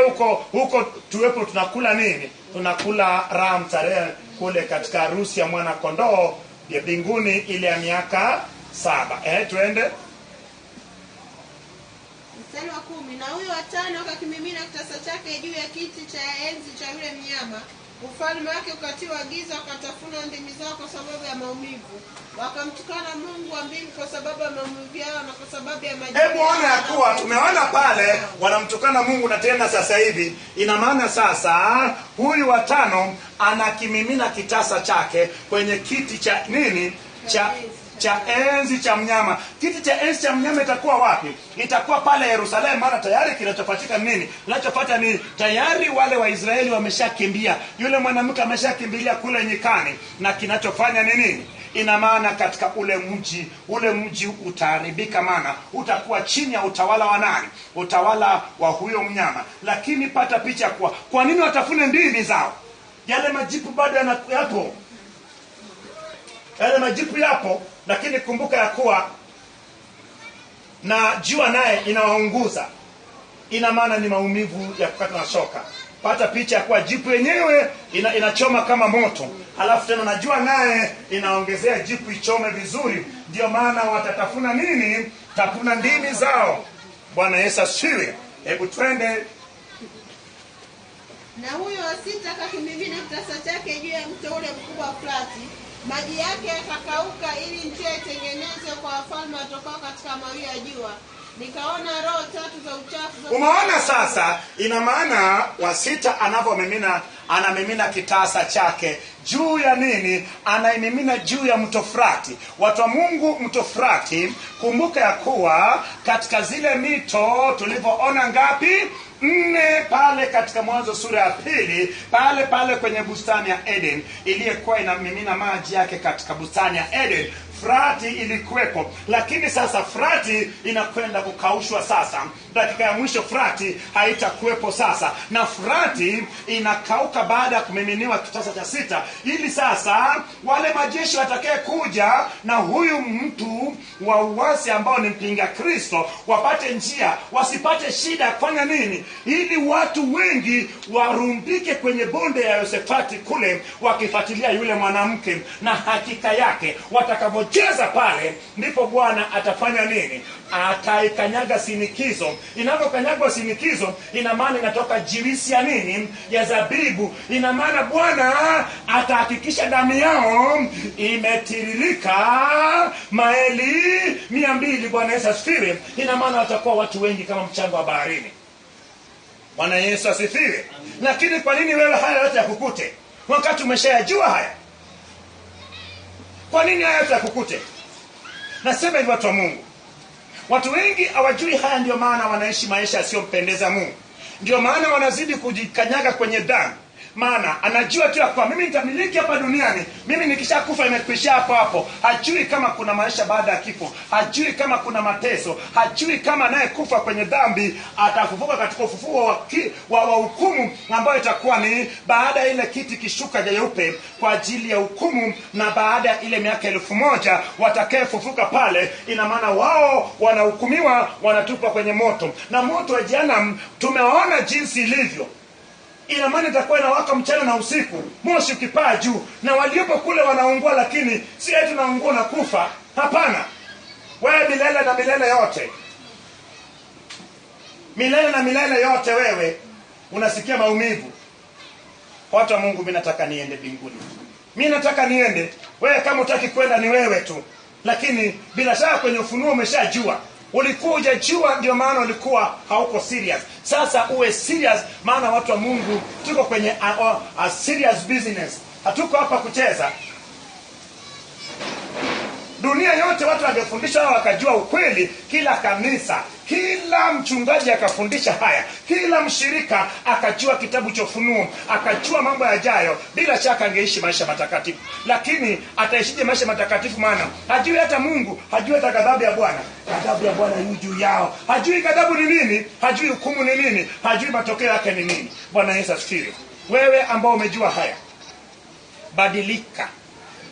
huko tuwepo tunakula nini? Tunakula raha mstarehe kule katika harusi ya mwana kondoo ya mbinguni ile ya miaka 7. Tuende. Mstari wa 10, na huyo wa 5 akakimimina kitasa chake juu ya kiti cha enzi cha yule mnyama. Ufalme wake ukatiwa giza, wakatafuna ndimi zao kwa sababu ya maumivu. Wakamtukana Mungu wa mbingu kwa sababu ya maumivu yao na kwa sababu ya majina. Hebu ona ya kuwa tumeona pale wanamtukana Mungu, na tena sasa hivi ina maana sasa huyu wa 5 anakimimina kitasa chake kwenye kiti cha nini? Cha enzi cha mnyama. Kiti cha enzi cha mnyama itakuwa wapi? Itakuwa pale Yerusalemu. Maana tayari kinachofuatika nini? Kinachofuata ni tayari wale wa Israeli wameshakimbia. Yule mwanamke ameshakimbilia kule nyikani, na kinachofanya ni nini? Ina maana katika ule mji utaharibika, maana utakuwa chini ya utawala wa nani? Utawala wa huyo mnyama. Lakini pata picha kwa nini watafune ndimi zao? Yale majipu bado yapo. Yale majipu yapo, lakini kumbuka ya kuwa na jua naye inawaunguza. Ina maana ni maumivu ya kukata na shoka. Pata picha ya kuwa jipu yenyewe inachoma kama moto, halafu tena na jua naye inaongezea jipu ichome vizuri. Ndio maana watatafuna nini? Tafuna ndimi zao. Bwana Yesu asifiwe. Hebu twende. Na huyo wa 6 akakimimina kitasa chake juu ya mto ule mkubwa wa Frati. Maji yake yakakauka ili njia itengenezwe kwa wafalme watokao katika mawio ya jua. Nikaona roho 3 za uchafu. Umeona sasa? Ina maana wa 6 anamimina kitasa chake juu ya nini? Anaimimina juu ya mto Frati. Watu wa Mungu, mto Frati, kumbuka ya kuwa katika zile mito tulivyoona ngapi? 4 pale katika Mwanzo sura ya 2, pale kwenye bustani ya Eden, iliyokuwa inamimina maji yake katika bustani ya Eden. Frati ilikuwepo, lakini sasa Frati inakwenda kukaushwa sasa. Dakika ya mwisho Frati haitakuwepo sasa, na Frati inakauka baada ya kumiminiwa kitasa cha 6, ili sasa wale majeshi watakaye kuja na huyu mtu wa uasi ambao ni mpinga Kristo wapate njia, wasipate shida ya kufanya nini? Ili watu wengi warumbike kwenye bonde ya Yosefati kule wakifuatilia yule mwanamke, na hakika yake watakavyocheza pale ndipo Bwana atafanya nini? Ataikanyaga sinikizo. Inavyokanyagwa sinikizo, ina maana inatoka jiwisi ya nini? Ya zabibu. Ina maana Bwana atahakikisha damu yao imetiririka maili 200. Bwana Yesu asifiwe. Ina maana watakuwa watu wengi kama mchanga wa baharini. Bwana Yesu asifiwe. Lakini kwa nini wewe haya yote yakukute wakati umeshayajua haya? Kwa nini haya yote yakukute? Nasema hivi, watu wa Mungu, watu wengi hawajui haya, ndio maana wanaishi maisha yasiyompendeza Mungu. Ndio maana wanazidi kujikanyaga kwenye dhambi. Maana anajua tu kwa mimi nitamiliki hapa duniani, mimi nikishakufa imekwisha hapo hapo. Hajui kama kuna maisha baada ya kifo, hajui kama kuna mateso, hajui kama naye kufa kwenye dhambi atafufuka katika ufufuo wa hukumu ambayo itakuwa ni baada ya ile kiti kishuka jeupe kwa ajili ya hukumu, na baada ya ile miaka 1000 watakayefufuka pale, ina maana wao wanahukumiwa, wanatupwa kwenye moto. Na moto wa jehanamu tumeona jinsi ilivyo. Ina maana itakuwa inawaka mchana na usiku, moshi ukipaa juu, na waliopo kule wanaungua, lakini si eti tunaungua na kufa. Hapana, wewe milele na milele yote, milele na milele yote wewe unasikia maumivu. Watu wa Mungu, mimi nataka niende mbinguni, mimi nataka niende. Wewe kama utaki kwenda ni wewe tu, lakini bila shaka kwenye ufunuo umeshajua. Ulikuwa hujajua, ndio maana ulikuwa hauko serious. Sasa uwe serious, maana watu wa Mungu tuko kwenye a serious business. Hatuko hapa kucheza. Dunia yote watu wangefundisha wakajua ukweli, kila kanisa, kila mchungaji akafundisha haya, kila mshirika akajua kitabu cha Ufunuo, akajua mambo yajayo, bila shaka angeishi maisha matakatifu. Lakini ataishije maisha matakatifu? Maana hajui hata Mungu, hajui hata ghadhabu ya Bwana. Ghadhabu ya Bwana yu juu yao. Hajui ghadhabu ni nini, hajui hukumu ni nini, hajui matokeo yake ni nini. Bwana Yesu asifiwe. Wewe ambao umejua haya, badilika.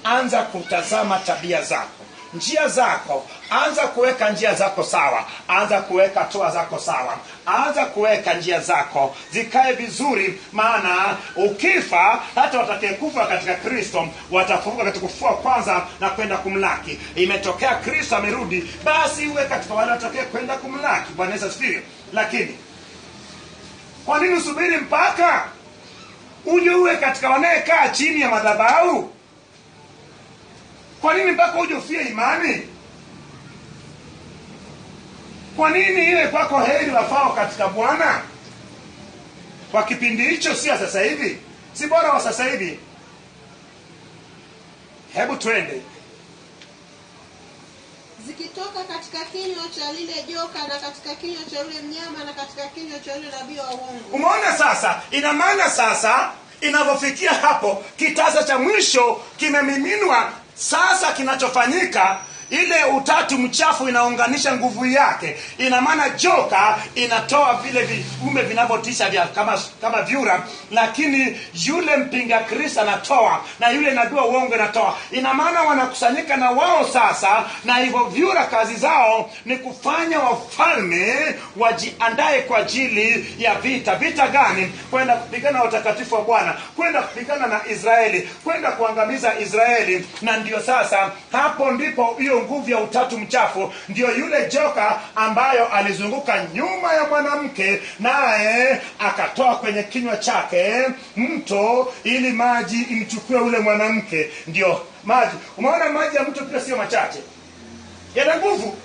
Anza kutazama tabia zako, njia zako. Anza kuweka njia zako sawa, anza kuweka toa zako sawa, anza kuweka njia zako zikae vizuri. Maana ukifa, hata watakayekufa katika Kristo watafufuka katika kufua kwanza na kwenda kumlaki. Imetokea Kristo amerudi, basi uwe katika wale watakaye kwenda kumlaki. Bwana Yesu asifiwe. Lakini kwa nini usubiri mpaka uje uwe katika wanayekaa chini ya madhabahu? Kwa nini mpaka uje ufie imani? Kwa nini iwe kwako heri wafao katika Bwana kwa kipindi hicho? Si sasa hivi, si bora wa sasa hivi? Hebu twende. Zikitoka katika kinywa cha lile joka, na katika kinywa cha yule mnyama, na katika kinywa cha yule nabii wa uongo. Umeona sasa? Ina maana sasa inavyofikia hapo, kitasa cha mwisho kimemiminwa. Sasa kinachofanyika, ile utatu mchafu inaunganisha nguvu yake. Ina maana joka inatoa vile viumbe vinavyotisha vya kama vyura, lakini yule mpinga Kristo anatoa, na yule nabii wa uongo anatoa. Ina maana wanakusanyika na wao sasa, na hivyo vyura kazi zao ni kufanya wafalme wajiandae kwa ajili ya vita. Vita gani? Kwenda kupigana na utakatifu wa Bwana, kwenda kupigana na Israeli, kwenda kuangamiza Israeli. Na ndio sasa hapo ndipo hiyo nguvu ya utatu mchafu, ndio yule joka ambayo alizunguka nyuma ya mwanamke, naye akatoa kwenye kinywa chake mto ili maji imchukue ule mwanamke. Ndio maji. Umeona maji ya mto pia sio machache, yana nguvu.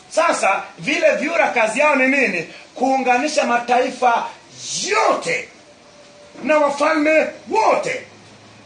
Sasa vile vyura kazi yao ni nini? Kuunganisha mataifa yote na wafalme wote.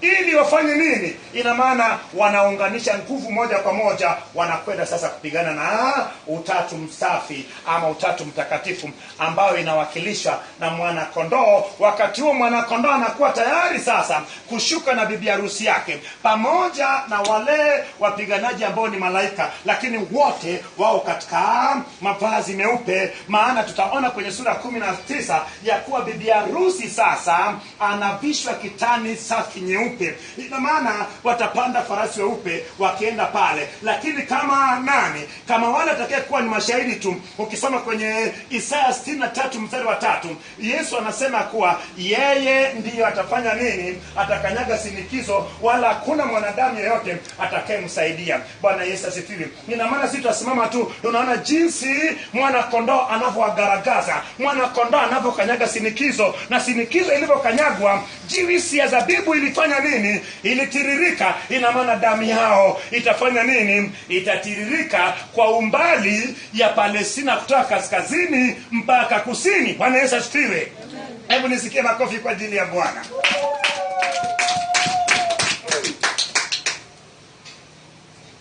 Ili wafanye nini? Ina maana wanaunganisha nguvu moja kwa moja, wanakwenda sasa kupigana na utatu msafi ama utatu mtakatifu, ambao inawakilishwa na mwana kondoo. Wakati huo mwana kondoo anakuwa tayari sasa kushuka na bibi harusi yake, pamoja na wale wapiganaji ambao ni malaika, lakini wote wao katika mavazi meupe. Maana tutaona kwenye sura 19 ya kuwa bibi harusi sasa anavishwa kitani safi nyeupe. Ina maana watapanda farasi weupe wakienda pale. Lakini kama nani? Kama wale atakaye kuwa ni mashahidi tu. Ukisoma kwenye Isaya 63 mstari wa 3, Yesu anasema kuwa yeye ndiyo atafanya nini? Atakanyaga sinikizo, wala hakuna mwanadamu yeyote atakayemsaidia. Bwana Yesu asifiwe. Ina maana sisi tutasimama tu, tunaona jinsi mwana kondoo anavyoagaragaza, mwana kondoo anavyokanyaga sinikizo, na sinikizo ilivyokanyagwa, juisi ya zabibu ilifanya nini? Ilitiririka. Ina maana damu yao itafanya nini? Itatiririka kwa umbali ya Palestina, kutoka kaskazini mpaka kusini. Bwana Yesu asifiwe. Hebu nisikie makofi kwa ajili ya Bwana.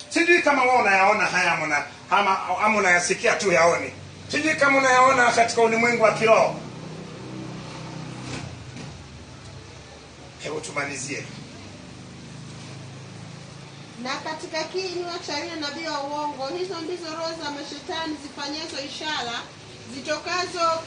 Sijui kama wao unayaona haya ama unayasikia tu yaoni. Sijui kama unayaona katika ulimwengu wa kiroho. Hebu tumalizie. Na katika kinywa cha yule nabii wa uongo, hizo ndizo roho za mashetani zifanyazo ishara zitokazo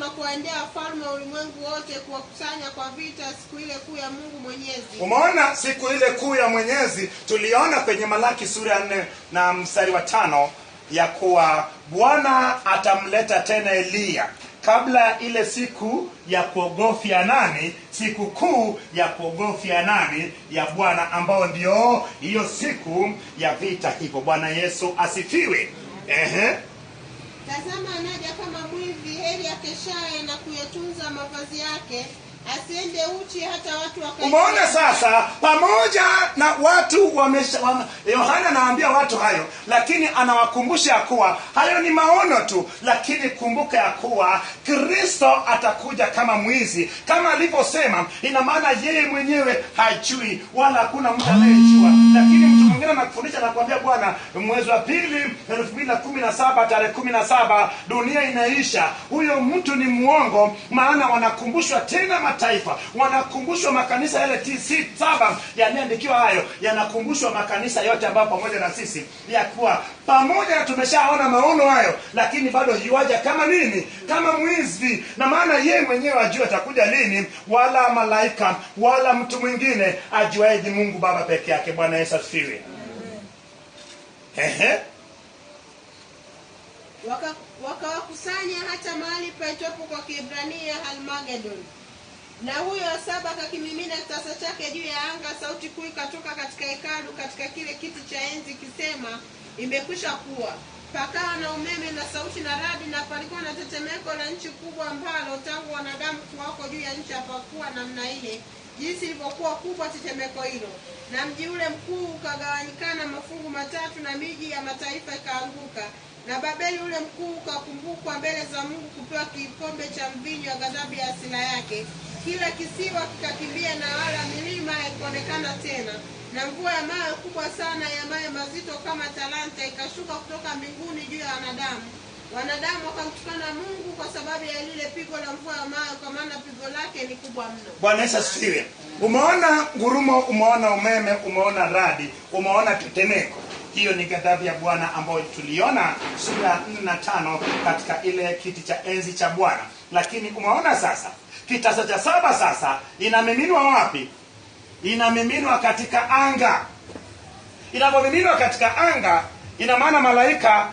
na kuwaendea wafalme wa ulimwengu wote, kuwakusanya kwa vita siku ile kuu ya Mungu Mwenyezi. Umeona siku ile kuu ya Mwenyezi, tuliona kwenye Malaki sura ya 4 na mstari wa 5 ya kuwa Bwana atamleta tena Eliya kabla ile siku ya kuogofya nani, siku kuu ya kuogofya nani ya Bwana, ambao ndio hiyo siku ya vita hivyo. Bwana Yesu asifiwe. Tazama anaja kama mwivi, heri akeshaye na kuyatunza mavazi yake, asiende uchi hata watu wakae. Umeona sasa, pamoja na watu Yohana anaambia watu hayo, lakini anawakumbusha kuwa hayo ni maono tu, lakini kumbuka ya kuwa Kristo atakuja kama mwizi, kama alivyosema. Ina maana yeye mwenyewe hajui wala hakuna mtu anayejua, lakini mtu mwingine anakufundisha na kuambia Bwana, mwezi wa 2 2017 tarehe 17 dunia inaisha. Huyo mtu ni muongo, maana wanakumbushwa tena mataifa, wanakumbushwa makanisa yale 7 yaliandikiwa hayo, yanakumbushwa makanisa yote ambayo pamoja na sisi, ya kuwa pamoja na tumeshaona maono hayo, lakini bado yuaja kama nini? Kama mwizi. Na maana yeye mwenyewe ajua atakuja lini, wala malaika wala mtu mwingine ajuaje, Mungu Baba peke yake. Bwana Yesu asifiwe. Wakawakusanya hata mahali paitopo kwa Kiebrania Halmagedon. Na huyo wa 7 akakimimina kitasa chake juu ya anga, sauti kuu ikatoka katika hekalu katika kile kiti cha enzi kisema, imekwisha kuwa. Pakawa na umeme na sauti na radi, na palikuwa na tetemeko la nchi kubwa, ambalo tangu wanadamu kuwako juu ya nchi hapakuwa namna ile, jinsi ilivyokuwa kubwa tetemeko hilo. Na mji ule mkuu ukagawanyikana mafungu 3, na miji ya mataifa ikaanguka. Na Babeli ule mkuu ukakumbukwa mbele za Mungu, kupewa kikombe cha mvinyo wa ghadhabu ya hasira yake. Kila kisiwa kikakimbia, na wala milima haikuonekana tena. Na mvua ya mawe kubwa sana ya mawe mazito kama talanta ikashuka kutoka mbinguni juu ya wanadamu. Wanadamu wakamtukana Mungu kwa sababu ya lile pigo la mvua ya mawe, kwa maana pigo lake ni kubwa mno. Bwana Yesu asifiwe. Umeona ngurumo, umeona umeme, umeona radi, umeona tetemeko. Hiyo ni ghadhabu ya Bwana ambayo tuliona sura 4 na 5 katika ile kiti cha enzi cha Bwana. Lakini umeona sasa kitasa cha 7 sasa inamiminwa wapi? Inamiminwa katika anga. Inapomiminwa katika anga, ina maana malaika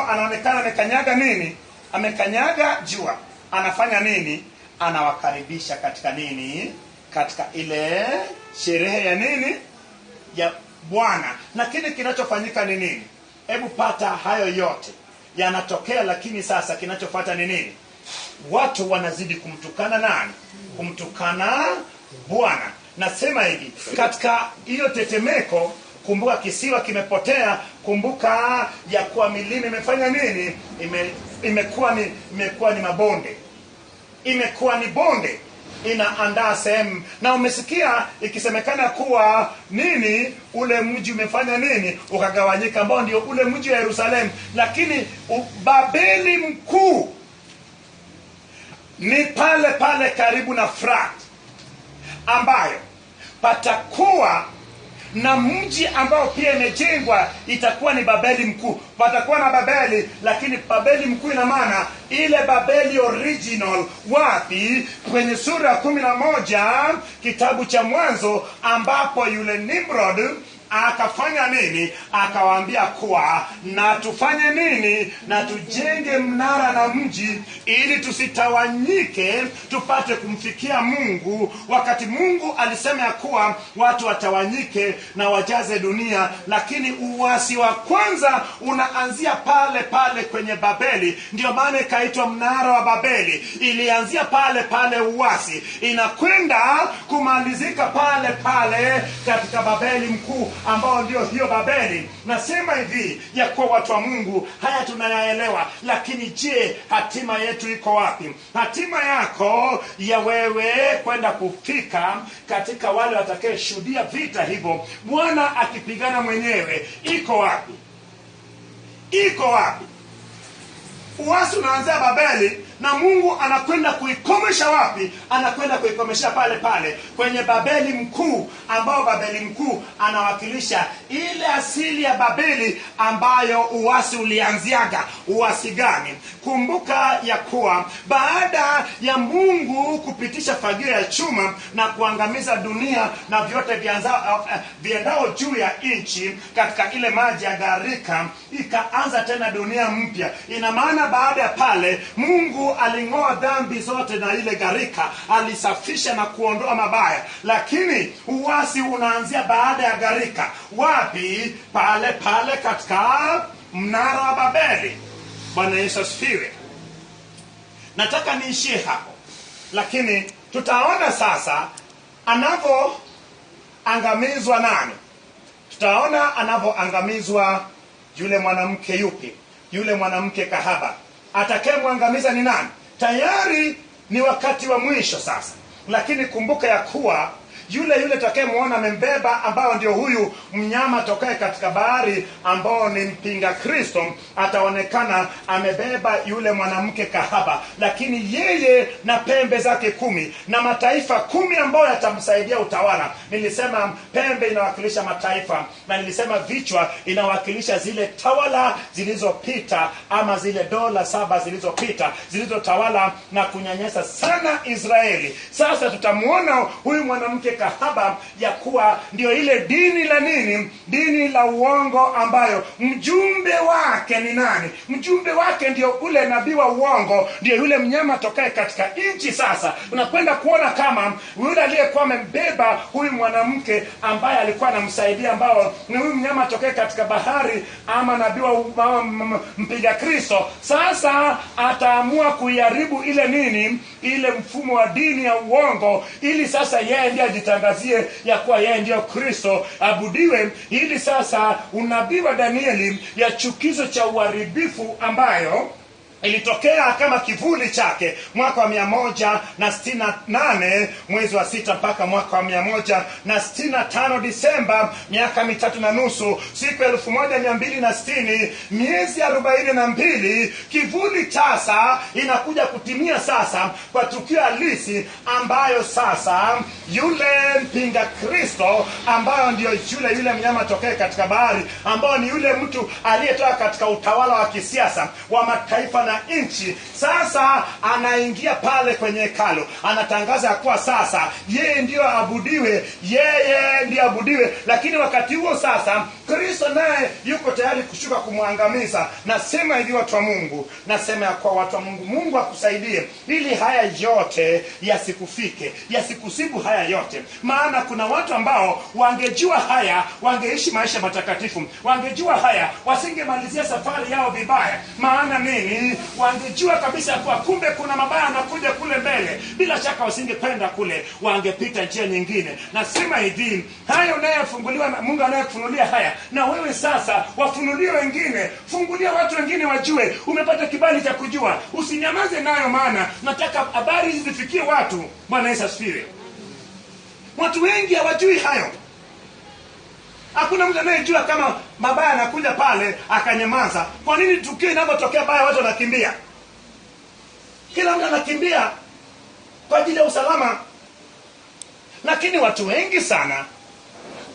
anaonekana amekanyaga nini? Amekanyaga jua. Anafanya nini? Anawakaribisha katika nini? Katika ile sherehe ya nini? Ya Bwana. Na kile kinachofanyika ni nini? Hebu pata hayo yote yanatokea, lakini sasa kinachofuata ni nini? Watu wanazidi kumtukana nani? Kumtukana Bwana. Nasema hivi, katika hiyo tetemeko, kumbuka kisiwa kimepotea, kumbuka ya kuwa milima imefanya nini? Imekuwa ni mabonde. Imekuwa ni bonde, inaandaa sehemu. Na umesikia ikisemekana kuwa nini? Ule mji umefanya nini? Ukagawanyika, ambao ndio ule mji wa Yerusalemu. Lakini Babeli mkuu ni pale pale karibu na Frat, ambayo patakuwa na mji ambao pia imejengwa, itakuwa ni Babeli mkuu. Patakuwa na Babeli, lakini Babeli mkuu ina maana ile Babeli original. Wapi? Kwenye sura ya 11 kitabu cha Mwanzo, ambapo yule Nimrod akafanya nini? Akawaambia kuwa na tufanye nini? Na tujenge mnara na mji, ili tusitawanyike, tupate kumfikia Mungu. Wakati Mungu alisema ya kuwa watu watawanyike na wajaze dunia, lakini uasi wa kwanza unaanzia pale pale kwenye Babeli. Ndio maana ikaitwa mnara wa Babeli. Ilianzia pale pale uasi, inakwenda kumalizika pale pale katika Babeli mkuu, ambao ndio hiyo Babeli. Nasema hivi ya kuwa watu wa Mungu, haya tunayaelewa, lakini je, hatima yetu iko wapi? Hatima yako ya wewe kwenda kufika katika wale watakayeshuhudia vita hivyo, Bwana akipigana mwenyewe, iko wapi? Iko wapi? Uasi unaanzia Babeli, na Mungu anakwenda kuikomesha wapi? Anakwenda kuikomesha pale pale kwenye Babeli mkuu, ambao Babeli mkuu anawakilisha ile asili ya Babeli ambayo uasi ulianziaga. Uasi gani? Kumbuka ya kuwa baada ya Mungu kupitisha fagio ya chuma na kuangamiza dunia na vyote viendao juu ya nchi katika ile maji ya gharika, ikaanza tena dunia mpya. Ina maana baada ya pale Mungu aling'oa dhambi zote na ile gharika, alisafisha na kuondoa mabaya. Lakini uasi unaanzia baada ya gharika. Wapi? Pale pale katika mnara wa Babeli. Bwana Yesu asifiwe. Nataka niishie hapo, lakini tutaona sasa anavyoangamizwa nani. Tutaona anavyoangamizwa yule mwanamke yupi? Yule mwanamke kahaba. Atakayemwangamiza ni nani? Tayari ni wakati wa mwisho sasa. Lakini kumbuka ya kuwa yule tutakayemuona amembeba, ambao ndio huyu mnyama tokaye katika bahari, ambao ni mpinga Kristo, ataonekana amebeba yule mwanamke kahaba, lakini yeye na pembe zake 10 na mataifa 10 ambayo yatamsaidia utawala. Nilisema pembe inawakilisha mataifa, na nilisema vichwa inawakilisha zile tawala zilizopita, ama zile dola 7 zilizopita, zilizotawala na kunyanyasa sana Israeli. Sasa tutamuona huyu mwanamke kahaba ya kuwa ndio ile dini la nini? Dini la uongo, ambayo mjumbe wake ni nani? Mjumbe wake ndio ule nabii wa uongo, ndio yule mnyama tokaye katika nchi. Sasa unakwenda kuona kama yule aliyekuwa amembeba huyu mwanamke ambaye alikuwa anamsaidia, ambao ni huyu mnyama tokaye katika bahari, ama nabii wa mpiga Kristo, sasa ataamua kuiharibu ile nini? Ile mfumo wa dini ya uongo, ili sasa yeye ndiye ajitangazie ya kuwa yeye ndio Kristo, abudiwe. Ili sasa unabii wa Danieli ya chukizo cha uharibifu ambayo ilitokea kama kivuli chake mwaka wa 168 mwezi wa 6 mpaka mwaka wa 165 Disemba, miaka 3.5, siku 1260, miezi 42. Kivuli sasa inakuja kutimia sasa kwa tukio halisi, ambayo sasa yule mpinga Kristo, ambayo ndio yule mnyama tokee katika bahari, ambao ni yule mtu aliyetoka katika utawala wa kisiasa wa mataifa na nchi, sasa anaingia pale kwenye hekalu, anatangaza kuwa sasa yeye ndio abudiwe, yeye ndio abudiwe. Lakini wakati huo sasa Kristo naye yuko tayari kushuka kumwangamiza. Nasema hivi watu wa Mungu, nasema ya kuwa watu wa Mungu, Mungu akusaidie ili haya yote yasikufike, yasikusibu haya yote. Maana kuna watu ambao wangejua haya, wangeishi maisha matakatifu. Wangejua haya, wasingemalizia safari yao vibaya. Maana nini? Wangejua kabisa kwa kumbe kuna mabaya yanakuja kule mbele. Bila shaka wasingependa kule, wangepita njia nyingine. Nasema hivi, hayo unayofunguliwa na Mungu, anayekufunulia haya, na wewe sasa wafunulie wengine. Fungulia watu wengine wajue. Umepata kibali cha kujua, usinyamaze nayo, maana nataka habari hizi zifikie watu. Bwana Yesu asifiwe. Watu wengi hawajui hayo. Hakuna mtu anayejua kama mabaya anakuja pale akanyamaza. Kwa nini tukio linapotokea baya watu wanakimbia? Kila mtu anakimbia kwa ajili ya usalama. Lakini watu wengi sana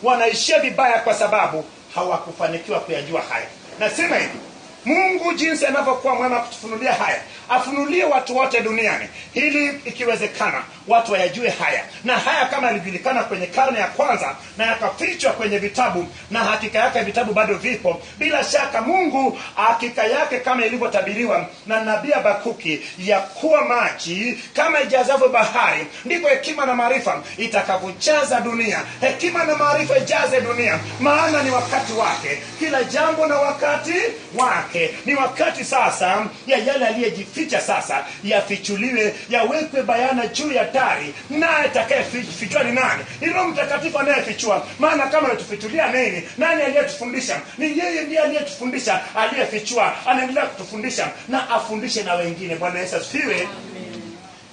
wanaishia vibaya kwa sababu hawakufanikiwa kuyajua haya. Nasema hivi, Mungu jinsi anavyokuwa mwema kutufunulia haya, afunulie watu wote duniani, ili ikiwezekana watu wayajue haya. Na haya kama yalijulikana kwenye karne ya kwanza na yakafichwa kwenye vitabu, na hakika yake vitabu bado vipo, bila shaka Mungu hakika yake kama ilivyotabiriwa na nabii Habakuki, ya kuwa maji kama ijazavyo bahari, ndivyo hekima na maarifa itakavyojaza dunia. Hekima na maarifa ijaze dunia, maana ni wakati wake, kila jambo na wakati wake. Ni wakati sasa ya yale aliyejificha sasa yafichuliwe, yawekwe bayana juu ya dari. Naye atakayefichua ni nani? Ni Roho Mtakatifu anayefichua. Maana kama anatufichulia nini? Nani aliyetufundisha? Ni yeye ndiye aliyetufundisha, aliyefichua, anaendelea kutufundisha na afundishe na wengine. Bwana Yesu asifiwe.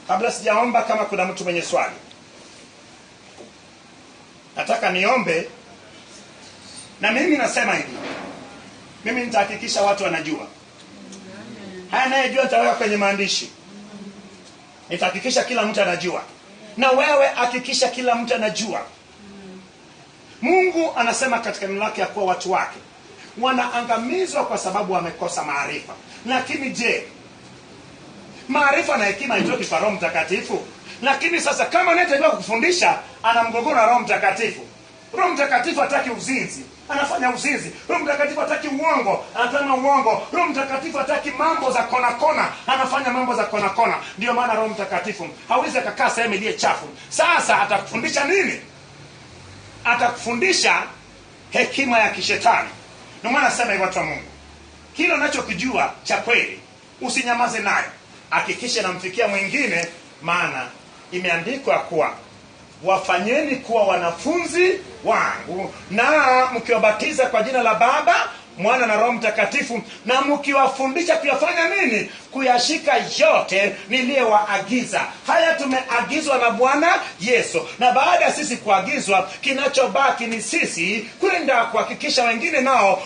Kabla sijaomba, kama kuna mtu mwenye swali, nataka niombe. Na mimi nasema hivi, mimi nitahakikisha watu wanajua. Haya anayejua nitaweka kwenye maandishi. Nitahakikisha kila mtu anajua. Na wewe hakikisha kila mtu anajua. Mungu anasema katika neno lake ya kuwa watu wake wanaangamizwa kwa sababu wamekosa maarifa. Lakini je, maarifa na hekima haitoki kwa Roho Mtakatifu? Lakini sasa kama anayetakiwa kufundisha ana mgogoro na Roho Mtakatifu. Roho Mtakatifu hataki uzinzi, anafanya uzinzi. Roho Mtakatifu hataki uongo, anafanya uongo. Roho Mtakatifu hataki mambo za kona kona, anafanya mambo za kona kona. Ndio maana Roho Mtakatifu hawezi kukaa sehemu iliyo chafu. Sasa atakufundisha nini? Atakufundisha hekima ya kishetani. Ndio maana nasema hivi, watu wa Mungu, kile unachokijua cha kweli usinyamaze nayo. Hakikisha namfikia mwingine, maana imeandikwa kuwa wafanyeni kuwa wanafunzi wangu, na mkiwabatiza kwa jina la Baba, Mwana na Roho Mtakatifu, na mkiwafundisha kuyafanya nini? Kuyashika yote niliyowaagiza. Haya tumeagizwa na Bwana Yesu. Na baada ya sisi kuagizwa, kinachobaki ni sisi kwenda kuhakikisha wengine nao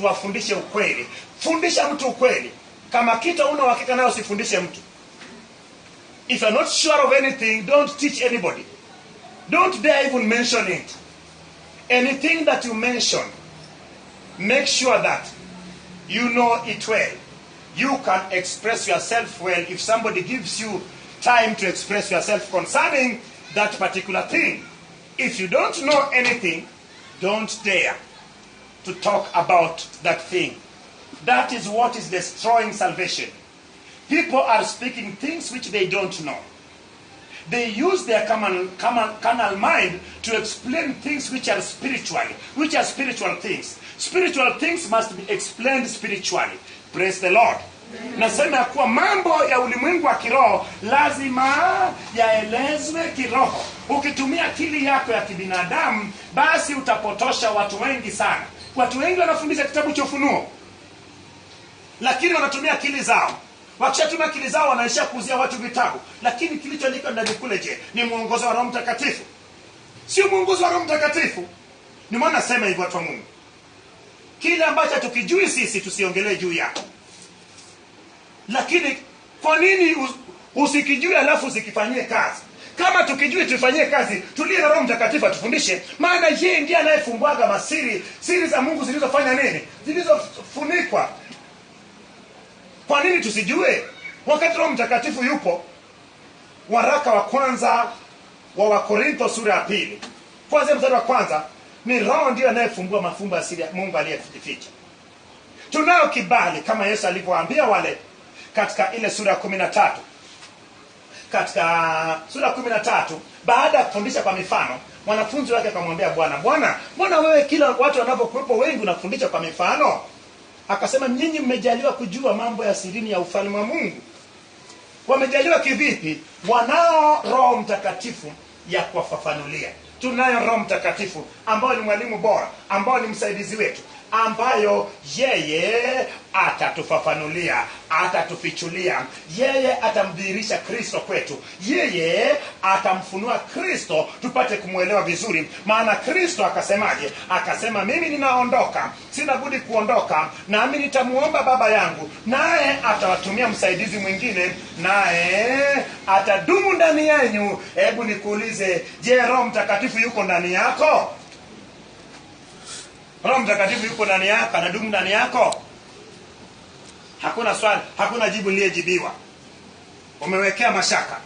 wafundishe ukweli. Fundisha mtu ukweli. Kama kitu una uhakika nayo, usifundishe mtu. If you're not sure of anything, don't teach anybody. Don't dare even mention it. Anything that you mention, make sure that you know it well. You can express yourself well if somebody gives you time to express yourself concerning that particular thing. If you don't know anything, don't dare to talk about that thing. That is what is destroying salvation. People are speaking things which they don't know. They use their carnal mind to explain things which are spiritual things. Spiritual things must be explained spiritually. Praise the Lord. Nasema kuwa mambo ya ulimwengu wa kiroho lazima yaelezwe kiroho. Ukitumia akili yako ya kibinadamu, basi utapotosha watu wengi sana. Watu wengi wanafundisha kitabu cha Ufunuo, lakini wanatumia akili zao. Wakishatumia akili zao wanaishia kuuzia watu vitabu. Lakini kilichoandikwa ndani kule, je, ni mwongozo wa Roho Mtakatifu? Sio mwongozo wa Roho Mtakatifu. Ni maana nasema hivyo, watu wa Mungu, kile ambacho tukijui sisi tusiongelee juu yako. Lakini kwa nini usikijue alafu usikifanyie kazi? Kama tukijui tufanyie kazi, tulie na Roho Mtakatifu atufundishe, maana yeye ndiye anayefumbua siri za Mungu zilizofanya nini? Zilizofunikwa. Kwa nini tusijue wakati Roho Mtakatifu yupo? Waraka wa kwanza wa Wakorintho sura ya 2, kwanza mstari wa kwanza, ni Roho ndiye anayefumbua mafumbo ya siri ya Mungu aliyeficha. Tunao kibali kama Yesu alivyowaambia wale katika ile sura ya 13. Katika sura ya 13, baada ya kufundisha kwa mifano, wanafunzi wake akamwambia Bwana, wewe kila watu wanapokuwepo wengi unafundisha kwa mifano? Akasema, nyinyi mmejaliwa kujua mambo ya sirini ya ufalme wa Mungu. Wamejaliwa kivipi? Wanao Roho Mtakatifu ya kuwafafanulia. Tunayo Roho Mtakatifu ambao ni mwalimu bora, ambao ni msaidizi wetu, ambayo yeye atatufafanulia, atatufichulia. Yeye atamdhihirisha Kristo kwetu. Yeye atamfunua Kristo tupate kumuelewa vizuri. Maana Kristo akasemaje? Akasema, mimi ninaondoka, sina budi kuondoka, nami nitamuomba Baba yangu, naye atawatumia msaidizi mwingine, naye atadumu ndani yenu. Hebu nikuulize, je, Roho Mtakatifu yuko ndani yako? Roho Mtakatifu yuko ndani yako, anadumu ndani yako? Hakuna swali, hakuna jibu lililojibiwa. Umewekea mashaka.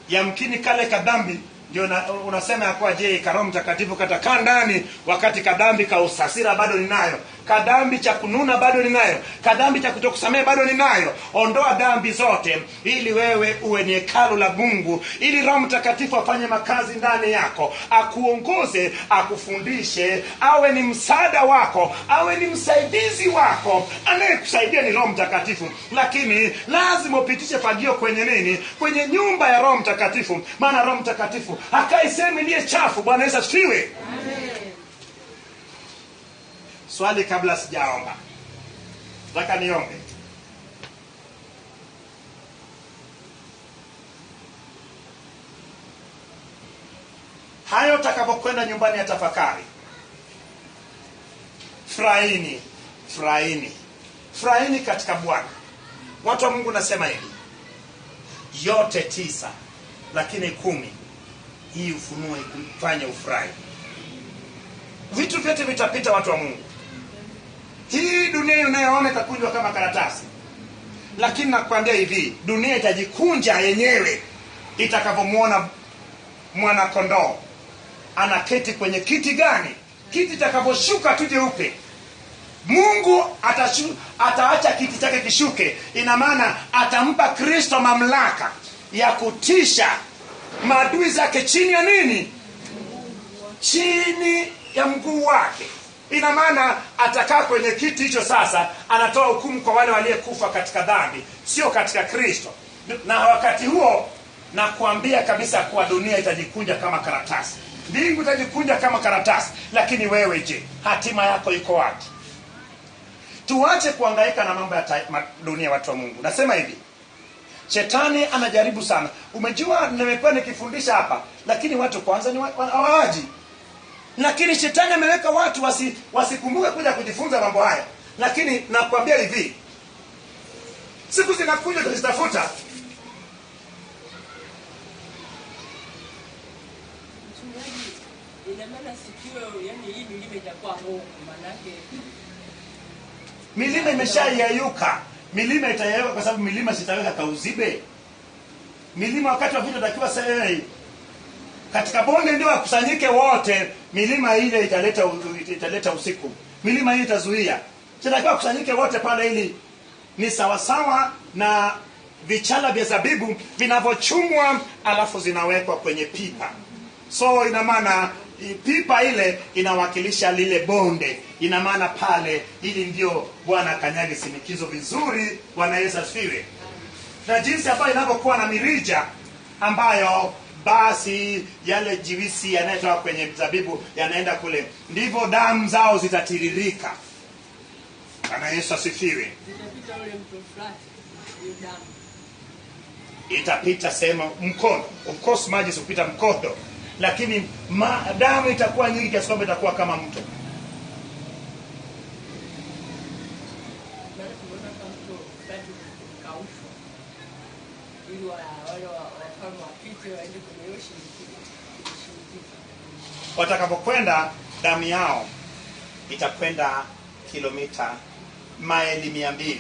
Yamkini kale kadhambi ndio unasema kwa je, Roho Mtakatifu katakaa ndani wakati kadhambi ka usasira bado ninayo, kadhambi cha kununa bado ninayo, kadhambi cha kutokusamehe bado ninayo. Ondoa dhambi zote ili wewe uwe ni hekalu la Mungu, ili Roho Mtakatifu afanye makazi ndani yako, akuongoze, akufundishe, awe ni msaada wako, awe ni msaidizi wako. Anayekusaidia ni Roho Mtakatifu, lakini lazima upitishe fagio kwenye nini? Kwenye nyumba ya Roho Mtakatifu. Maana Roho Mtakatifu hakai sehemu iliyo chafu. Bwana Yesu asifiwe. Amen. Swali kabla sijaomba. Nataka niombe. Hayo utakapokwenda nyumbani ya tafakari. Furahini. furahini katika Bwana. Watu wa Mungu, nasema hivi, yote 9 lakini 10 hii ufunuo ikufanye ufurahi. Vitu vyote vitapita, watu wa Mungu. Hii dunia unayoona itakunjwa kama karatasi, lakini nakwambia hivi, dunia itajikunja yenyewe itakapomwona mwana kondoo anaketi kwenye kiti gani. Kiti itakaposhuka tu jeupe, Mungu ataacha kiti chake kishuke. Ina maana atampa Kristo mamlaka ya kutisha maadui zake chini ya nini? Chini ya mguu wake. Ina maana atakaa kwenye kiti hicho. Sasa anatoa hukumu kwa wale waliokufa katika dhambi, sio katika Kristo. Na wakati huo nakuambia kabisa kuwa dunia itajikunja kama karatasi, mbingu itajikunja kama karatasi. Lakini wewe je, hatima yako iko wapi? Tuache kuhangaika na mambo ya dunia, watu wa Mungu. Nasema hivi, shetani anajaribu sana. Umejua, nimekuwa nikifundisha hapa, lakini watu kwanza ni hawaji. Lakini shetani ameweka watu wasikumbuke kuja kujifunza mambo haya. Lakini nakwambia hivi, siku zinakuja tutazitafuta. Ina maana sikio, yani hii milima itakuwa hofu, manake milima imeshayeyuka. Milima itayeyuka kwa sababu milima sitaweka kauzibe. Milima wakati wa vita takiwa sasa katika bonde ndio wakusanyike wote. Milima ile italeta usiku. Milima hii itazuia. Sitakiwa kusanyike wote pale, ili ni sawasawa na vichala vya zabibu vinavyochumwa alafu zinawekwa kwenye pipa. So ina maana pipa ile inawakilisha lile bonde. Ina maana pale, ili ndio Bwana kanyage sinikizo vizuri. Bwana Yesu asifiwe. Na jinsi ambayo inapokuwa na mirija ambayo basi yale jiwisi yanayotoka kwenye zabibu yanaenda kule, ndivyo damu zao zitatiririka. Bwana Yesu asifiwe. zitapita ule mto flat, hiyo damu Itapita sema mkondo. Of course maji supita mkondo, lakini damu itakuwa nyingi kiasi kwamba itakuwa kama mto. baada tumeona kama mto flat kaushwa, ili wale wafalme wapite waende kwenye hiyo shinikizo. Watakapokwenda, damu yao itakwenda kilomita maili 200,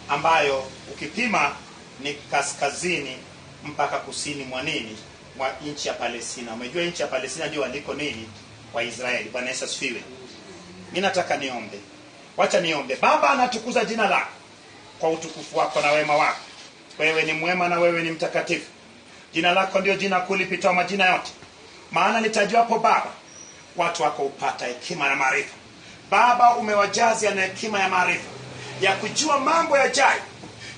ambayo ukipima ni kaskazini mpaka kusini mwa nini, mwa nchi ya Palestina. Umejua nchi ya Palestina ndio waliko nini, wa Israeli. Bwana Yesu asifiwe. Mimi nataka niombe. Wacha niombe. Baba, anatukuza jina lako kwa utukufu wako na wema wako. Wewe ni mwema na wewe ni mtakatifu. Jina lako ndio jina kuu lipitao majina yote. Maana litajwapo Baba, watu wako upata hekima na maarifa. Baba, umewajazia na hekima ya maarifa ya kujua mambo yajayo,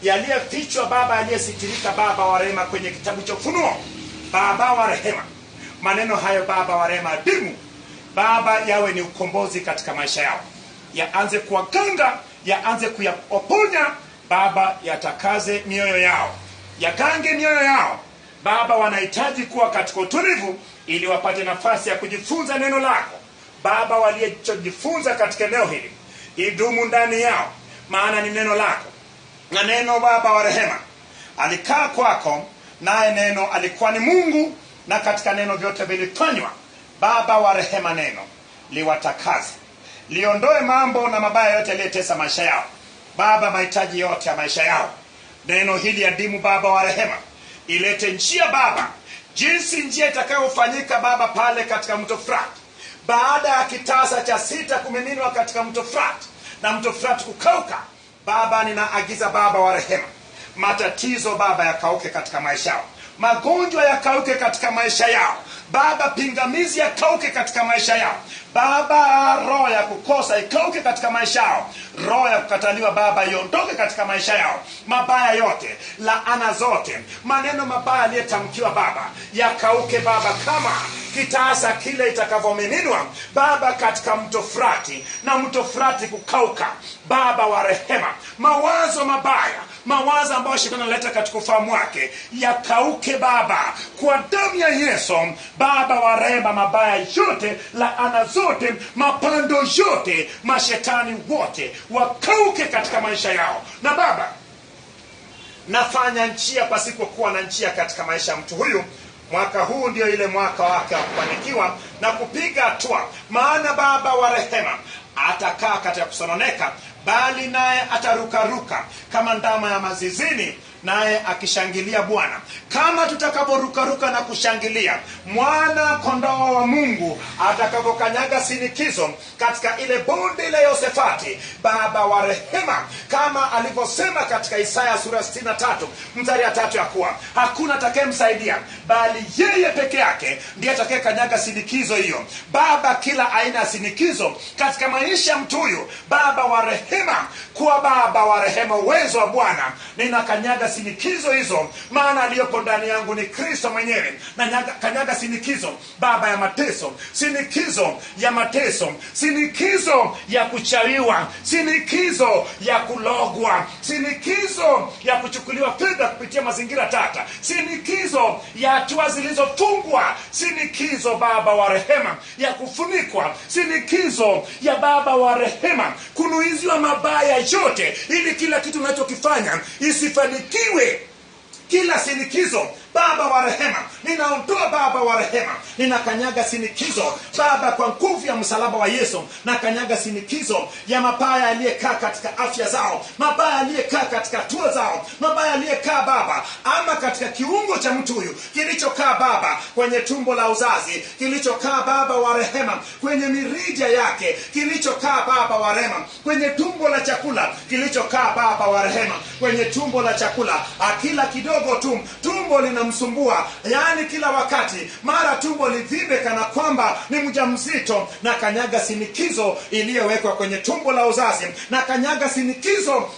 yaliyofichwa Baba, yaliyositirika Baba wa rehema kwenye kitabu cha Ufunuo. Baba wa rehema, maneno hayo Baba wa rehema dimu Baba, yawe ni ukombozi katika maisha yao. Yaanze kuwaganga, yaanze kuyaponya Baba, yatakaze mioyo yao, yagange mioyo yao Baba. Wanahitaji kuwa katika utulivu ili wapate nafasi ya kujifunza neno lako Baba. Waliojifunza katika eneo hili idumu ndani yao, maana ni neno lako. Na neno Baba wa rehema alikaa kwako, naye neno alikuwa ni Mungu, na katika neno vyote vilifanywa. Baba wa rehema, neno liwatakaze, liondoe mambo na mabaya yote yaliyotesa maisha yao Baba, mahitaji yote ya maisha yao. Neno hili adimu Baba wa rehema ilete njia Baba, jinsi njia itakayofanyika Baba pale katika mto Frat, baada ya kitasa cha 6 kumiminwa katika mto Frat na mto Frat kukauka Baba. Ninaagiza Baba wa rehema, matatizo Baba yakauke katika maisha yao, magonjwa yakauke katika maisha yao Baba, pingamizi yakauke katika maisha yao Baba, roho ya kukosa ikauke katika maisha yao, roho ya kukataliwa Baba iondoke katika maisha yao. Mabaya yote, laana zote, maneno mabaya aliyetamkiwa Baba yakauke Baba, kama kitasa kile itakavyomiminwa Baba katika mto Frati, na mto Frati kukauka Baba wa rehema. Mawazo mabaya, mawazo ambayo shetani analeta katika ufahamu wake yakauke Baba kwa damu ya Yesu Baba wa rehema. Mabaya yote, laana zote zote, mapando yote, mashetani wote wakauke katika maisha yao. Na Baba, nafanya njia pasipokuwa na njia katika maisha ya mtu huyu. Mwaka huu ndio ile mwaka wake wa kufanikiwa na kupiga hatua, maana Baba wa rehema atakaa katika kusononeka, bali naye atarukaruka kama ndama ya mazizini, naye akishangilia Bwana. Kama tutakavyorukaruka na kushangilia mwana kondoo wa Mungu atakavyokanyaga sinikizo katika ile bonde la Yosefati, Baba wa rehema, kama alivyosema katika Isaya sura 63 mstari ya 3 ya kuwa hakuna atakayemsaidia bali yeye peke yake ndiye atakayekanyaga sinikizo hiyo. Baba, kila aina ya sinikizo katika maisha ya mtu huyu, Baba wa rehema, kwa Baba wa rehema, uwezo wa Bwana, ninakanyaga sinikizo hizo, maana aliyopo ndani yangu ni Kristo mwenyewe. Na kanyaga sinikizo, Baba, ya mateso, sinikizo ya mateso, sinikizo ya kuchawiwa, sinikizo ya kulogwa, sinikizo ya kuchukuliwa fedha kupitia mazingira tata, sinikizo ya hatua zilizofungwa, sinikizo, Baba wa rehema, ya kufunikwa, sinikizo ya Baba wa rehema kunuiziwa mabaya yote, ili kila kitu unachokifanya isifanikiwe. Kila sinikizo, Baba wa rehema, ninaondoa, Baba wa rehema, ninakanyaga sinikizo, Baba, kwa nguvu ya msalaba wa Yesu. Nakanyaga sinikizo ya mabaya aliyekaa katika afya zao, mabaya aliyekaa katika hatua zao, mabaya aliyekaa, Baba, ama katika kiungo cha mtu huyu kilichokaa, Baba, kwenye tumbo la uzazi, kilichokaa, Baba wa rehema, kwenye mirija yake, kilichokaa, Baba wa rehema, kwenye tumbo la chakula, kilichokaa, Baba wa rehema, kwenye tumbo la chakula. Akila kidogo tu tumbo linamsumbua, yaani kila wakati mara tumbo livibe kana kwamba ni mjamzito. Na kanyaga sinikizo iliyowekwa kwenye tumbo la uzazi, na kanyaga sinikizo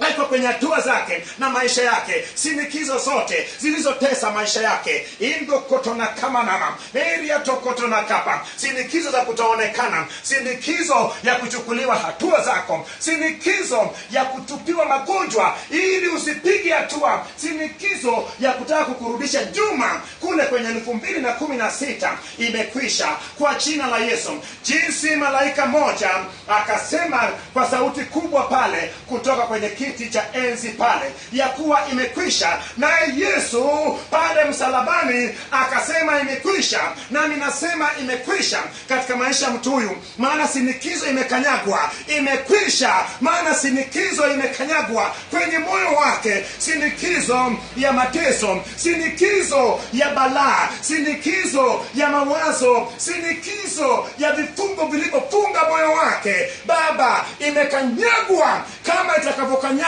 haiko kwenye hatua zake na maisha yake, sinikizo zote zilizotesa maisha yake, indo kotona kama nama eria tokotona kapa, sinikizo za kutoonekana, sinikizo ya kuchukuliwa hatua zako, sinikizo ya kutupiwa magonjwa ili usipige hatua, sinikizo ya kutaka kukurudisha nyuma kule kwenye 2016 imekwisha kwa jina la Yesu. Jinsi malaika moja akasema kwa sauti kubwa pale kutoka kwenye kiti cha enzi pale ya kuwa imekwisha, naye Yesu pale msalabani akasema imekwisha. Na ninasema imekwisha katika maisha ya mtu huyu, maana sinikizo imekanyagwa. Imekwisha maana sinikizo imekanyagwa kwenye moyo wake, sinikizo ya mateso, sinikizo ya balaa, sinikizo ya mawazo, sinikizo ya vifungo vilivyofunga moyo wake, Baba, imekanyagwa kama itakavyokanyagwa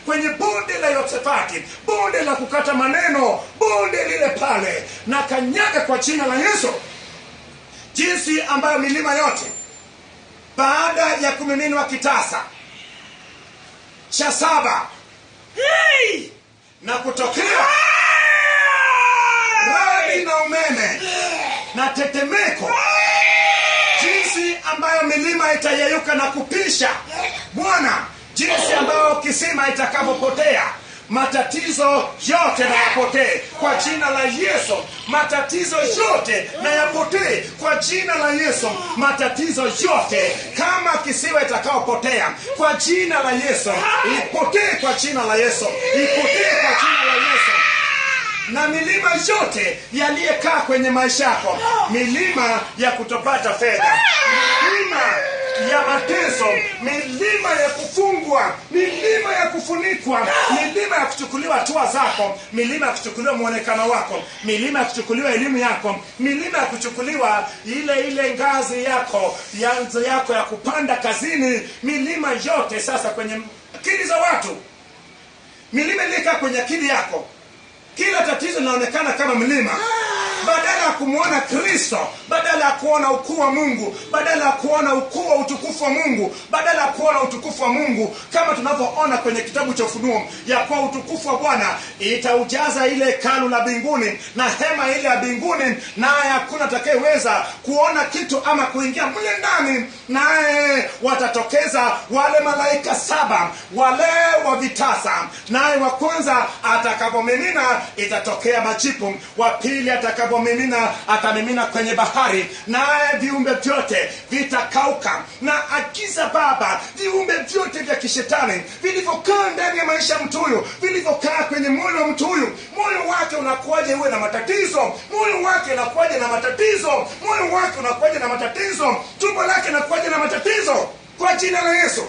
kwenye bonde la Yosefati, bonde la kukata maneno, bonde lile pale. Na kanyaga kwa jina la Yesu, jinsi ambayo milima yote baada ya kumiminwa kitasa cha 7 na kutokea radi na umeme na tetemeko, jinsi ambayo milima itayeyuka na kupisha, Bwana, jinsi ambayo kisima itakavyopotea, matatizo yote na yapotee kwa jina la Yesu. Matatizo yote na yapotee kwa jina la Yesu. Matatizo yote kama kisiwa itakaopotea kwa jina la Yesu, ipotee kwa jina la Yesu, ipotee kwa jina la Yesu. Na milima yote yaliyekaa kwenye maisha yako, milima ya kutopata fedha, milima ya mateso, milima ya kufungwa, milima ya kufunikwa, milima ya kuchukuliwa hatua zako, milima ya kuchukuliwa muonekano wako, milima ya kuchukuliwa elimu yako, milima ya kuchukuliwa ile ngazi yako ya kupanda kazini, milima yote sasa kwenye akili za watu, milima iliyokaa kwenye akili yako. Kila tatizo linaonekana kama mlima. Badala ya kumuona Kristo, badala ya kuona ukuu wa Mungu, badala ya kuona ukuu wa utukufu wa Mungu, badala ya kuona utukufu wa Mungu kama tunavyoona kwenye kitabu cha Ufunuo ya kwa utukufu wa Bwana itaujaza ile hekalu la mbinguni na hema ile ya mbinguni, naye hakuna atakayeweza kuona kitu ama kuingia mle ndani. Naye watatokeza wale malaika 7 wale wa vitasa, naye wa kwanza atakapomimina itatokea majipu, wa pili atakapomimina atamimina kwenye bahari, naye viumbe vyote vitakauka. Na agiza Baba viumbe vyote vya kishetani vilivyokaa ndani ya maisha ya mtu huyu, vilivyokaa kwenye moyo wa mtu huyu, moyo wake unakuwaje uwe na matatizo, moyo wake unakuwaje na matatizo, moyo wake unakuwaje na matatizo, tumbo lake unakuwaje na matatizo, kwa jina la Yesu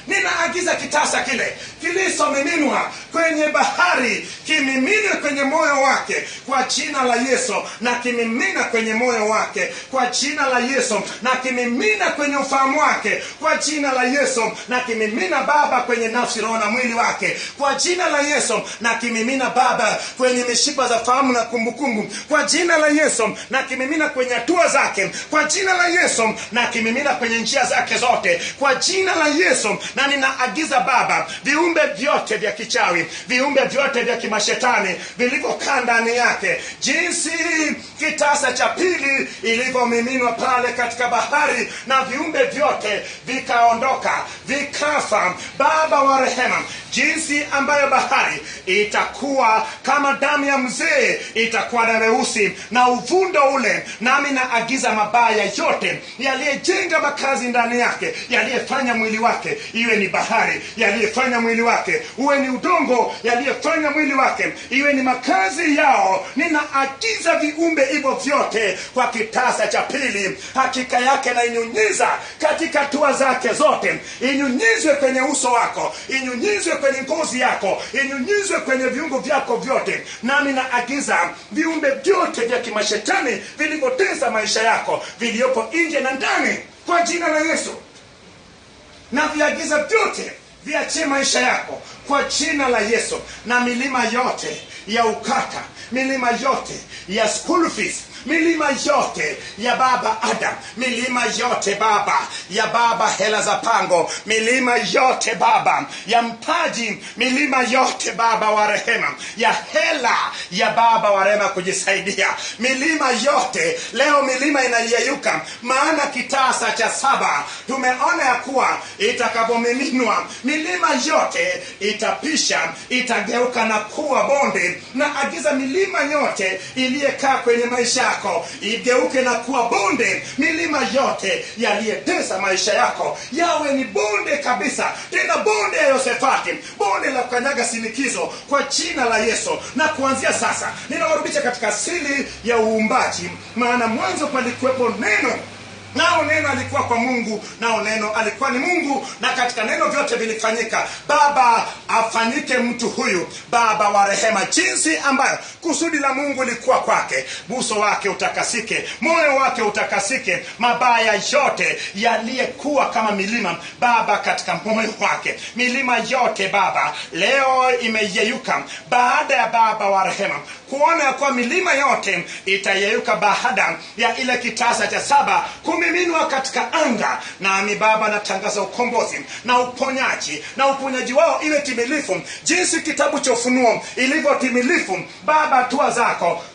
ninaagiza kitasa kile kilichomiminwa kwenye bahari kimimine kwenye moyo wake kwa jina la Yesu, na kimimina kwenye moyo wake kwa jina la Yesu, na kimimina kwenye ufahamu wake kwa jina la Yesu, na kimimina Baba kwenye nafsi, roho na mwili wake kwa jina la Yesu, na kimimina Baba kwenye mishipa za fahamu na kumbukumbu kwa jina la Yesu, na kimimina kwenye hatua zake kwa jina la Yesu, na kimimina kwenye njia zake zote kwa jina la Yesu. Na ninaagiza Baba viumbe vyote vya kichawi, viumbe vyote vya kimashetani vilivyokaa ndani yake, jinsi kitasa cha pili ilivyomiminwa pale katika bahari, na viumbe vyote vikaondoka vikafa, Baba wa rehema, jinsi ambayo bahari itakuwa kama damu ya mzee, itakuwa na weusi na uvundo ule, nami naagiza mabaya yote yaliyejenga makazi ndani yake, yaliyefanya mwili wake iwe ni bahari, yaliyefanya mwili wake uwe ni udongo, yaliyefanya mwili wake iwe ni makazi yao, ninaagiza viumbe hivyo vyote kwa kitasa cha pili, hakika yake na inyunyiza katika hatua zake zote, inyunyizwe kwenye uso wako, inyunyizwe kwenye ngozi yako, inyunyizwe kwenye viungo vyako vyote. Nami naagiza viumbe vyote vya kimashetani vilivyotesa maisha yako, viliopo nje na ndani, kwa jina la Yesu, na viagiza vyote viachie maisha yako kwa jina la Yesu. Na milima yote ya ukata, milima yote ya school fees, milima yote ya baba Adam, milima yote Baba ya baba hela za pango, milima yote Baba ya mtaji, milima yote Baba wa rehema ya hela ya Baba wa rehema kujisaidia, milima yote leo milima inayeyuka, maana kitasa cha 7 tumeona ya kuwa itakapomiminwa milima yote itapisha, itageuka na kuwa bonde. Na agiza milima yote iliyekaa kwenye maisha yako igeuke na kuwa bonde, milima yote yaliyetesa maisha yako yawe ni bonde kabisa, tena bonde ya Yosefati, bonde la kukanyaga sinikizo kwa jina la Yesu. Na kuanzia sasa ninawarudisha katika asili ya uumbaji, maana mwanzo palikuwepo neno, nao neno alikuwa kwa Mungu, nao neno alikuwa ni Mungu, na katika neno vyote vilifanyika. Baba afanyike mtu huyu Baba wa rehema, jinsi ambayo kusudi la Mungu lilikuwa kwake, buso wake utakasike, moyo wake utakasike, mabaya yote yaliyekuwa kama milima Baba katika moyo wake, milima yote Baba leo imeyeyuka baada ya Baba wa rehema kuona kwa milima yote itayeyuka baada ya ile kitasa cha 7 kumiminwa katika anga. Nami Baba natangaza ukombozi na uponyaji, na uponyaji wao iwe timilifu, jinsi kitabu cha Ufunuo ilivyo timilifu Baba. Hatua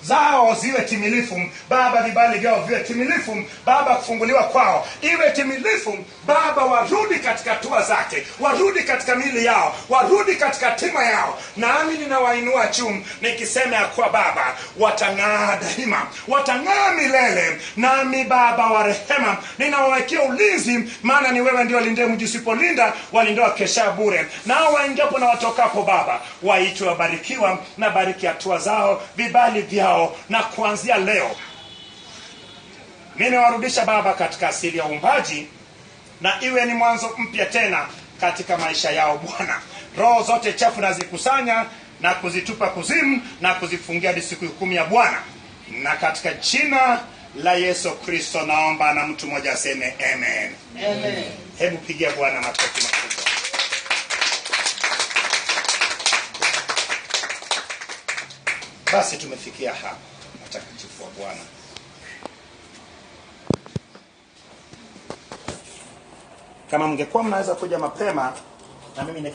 zao ziwe timilifu Baba, vibali vyao viwe timilifu Baba, kufunguliwa kwao iwe timilifu Baba. Warudi katika hatua zake, warudi katika mili yao, warudi katika tima yao. Nami ninawainua juu nikisema ya kwa Baba watang'aa daima, watang'aa milele. Nami Baba wa rehema ninawawekea ulinzi, maana ni wewe ndio walinde mji, usipolinda walindoa kesha bure. Nao waingiapo na watokapo Baba waitwe wabarikiwa, na bariki hatua zao, vibali vyao. Na kuanzia leo ninawarudisha Baba katika asili ya uumbaji, na iwe ni mwanzo mpya tena katika maisha yao Bwana. Roho zote chafu nazikusanya na kuzitupa kuzimu na kuzifungia hadi siku ya hukumu ya Bwana, na katika jina la Yesu Kristo naomba, na mtu mmoja aseme amen. Amen. Hebu pigia Bwana makofi makubwa. Basi tumefikia hapa, mtakatifu wa Bwana. Kama mngekuwa mnaweza kuja mapema na mimi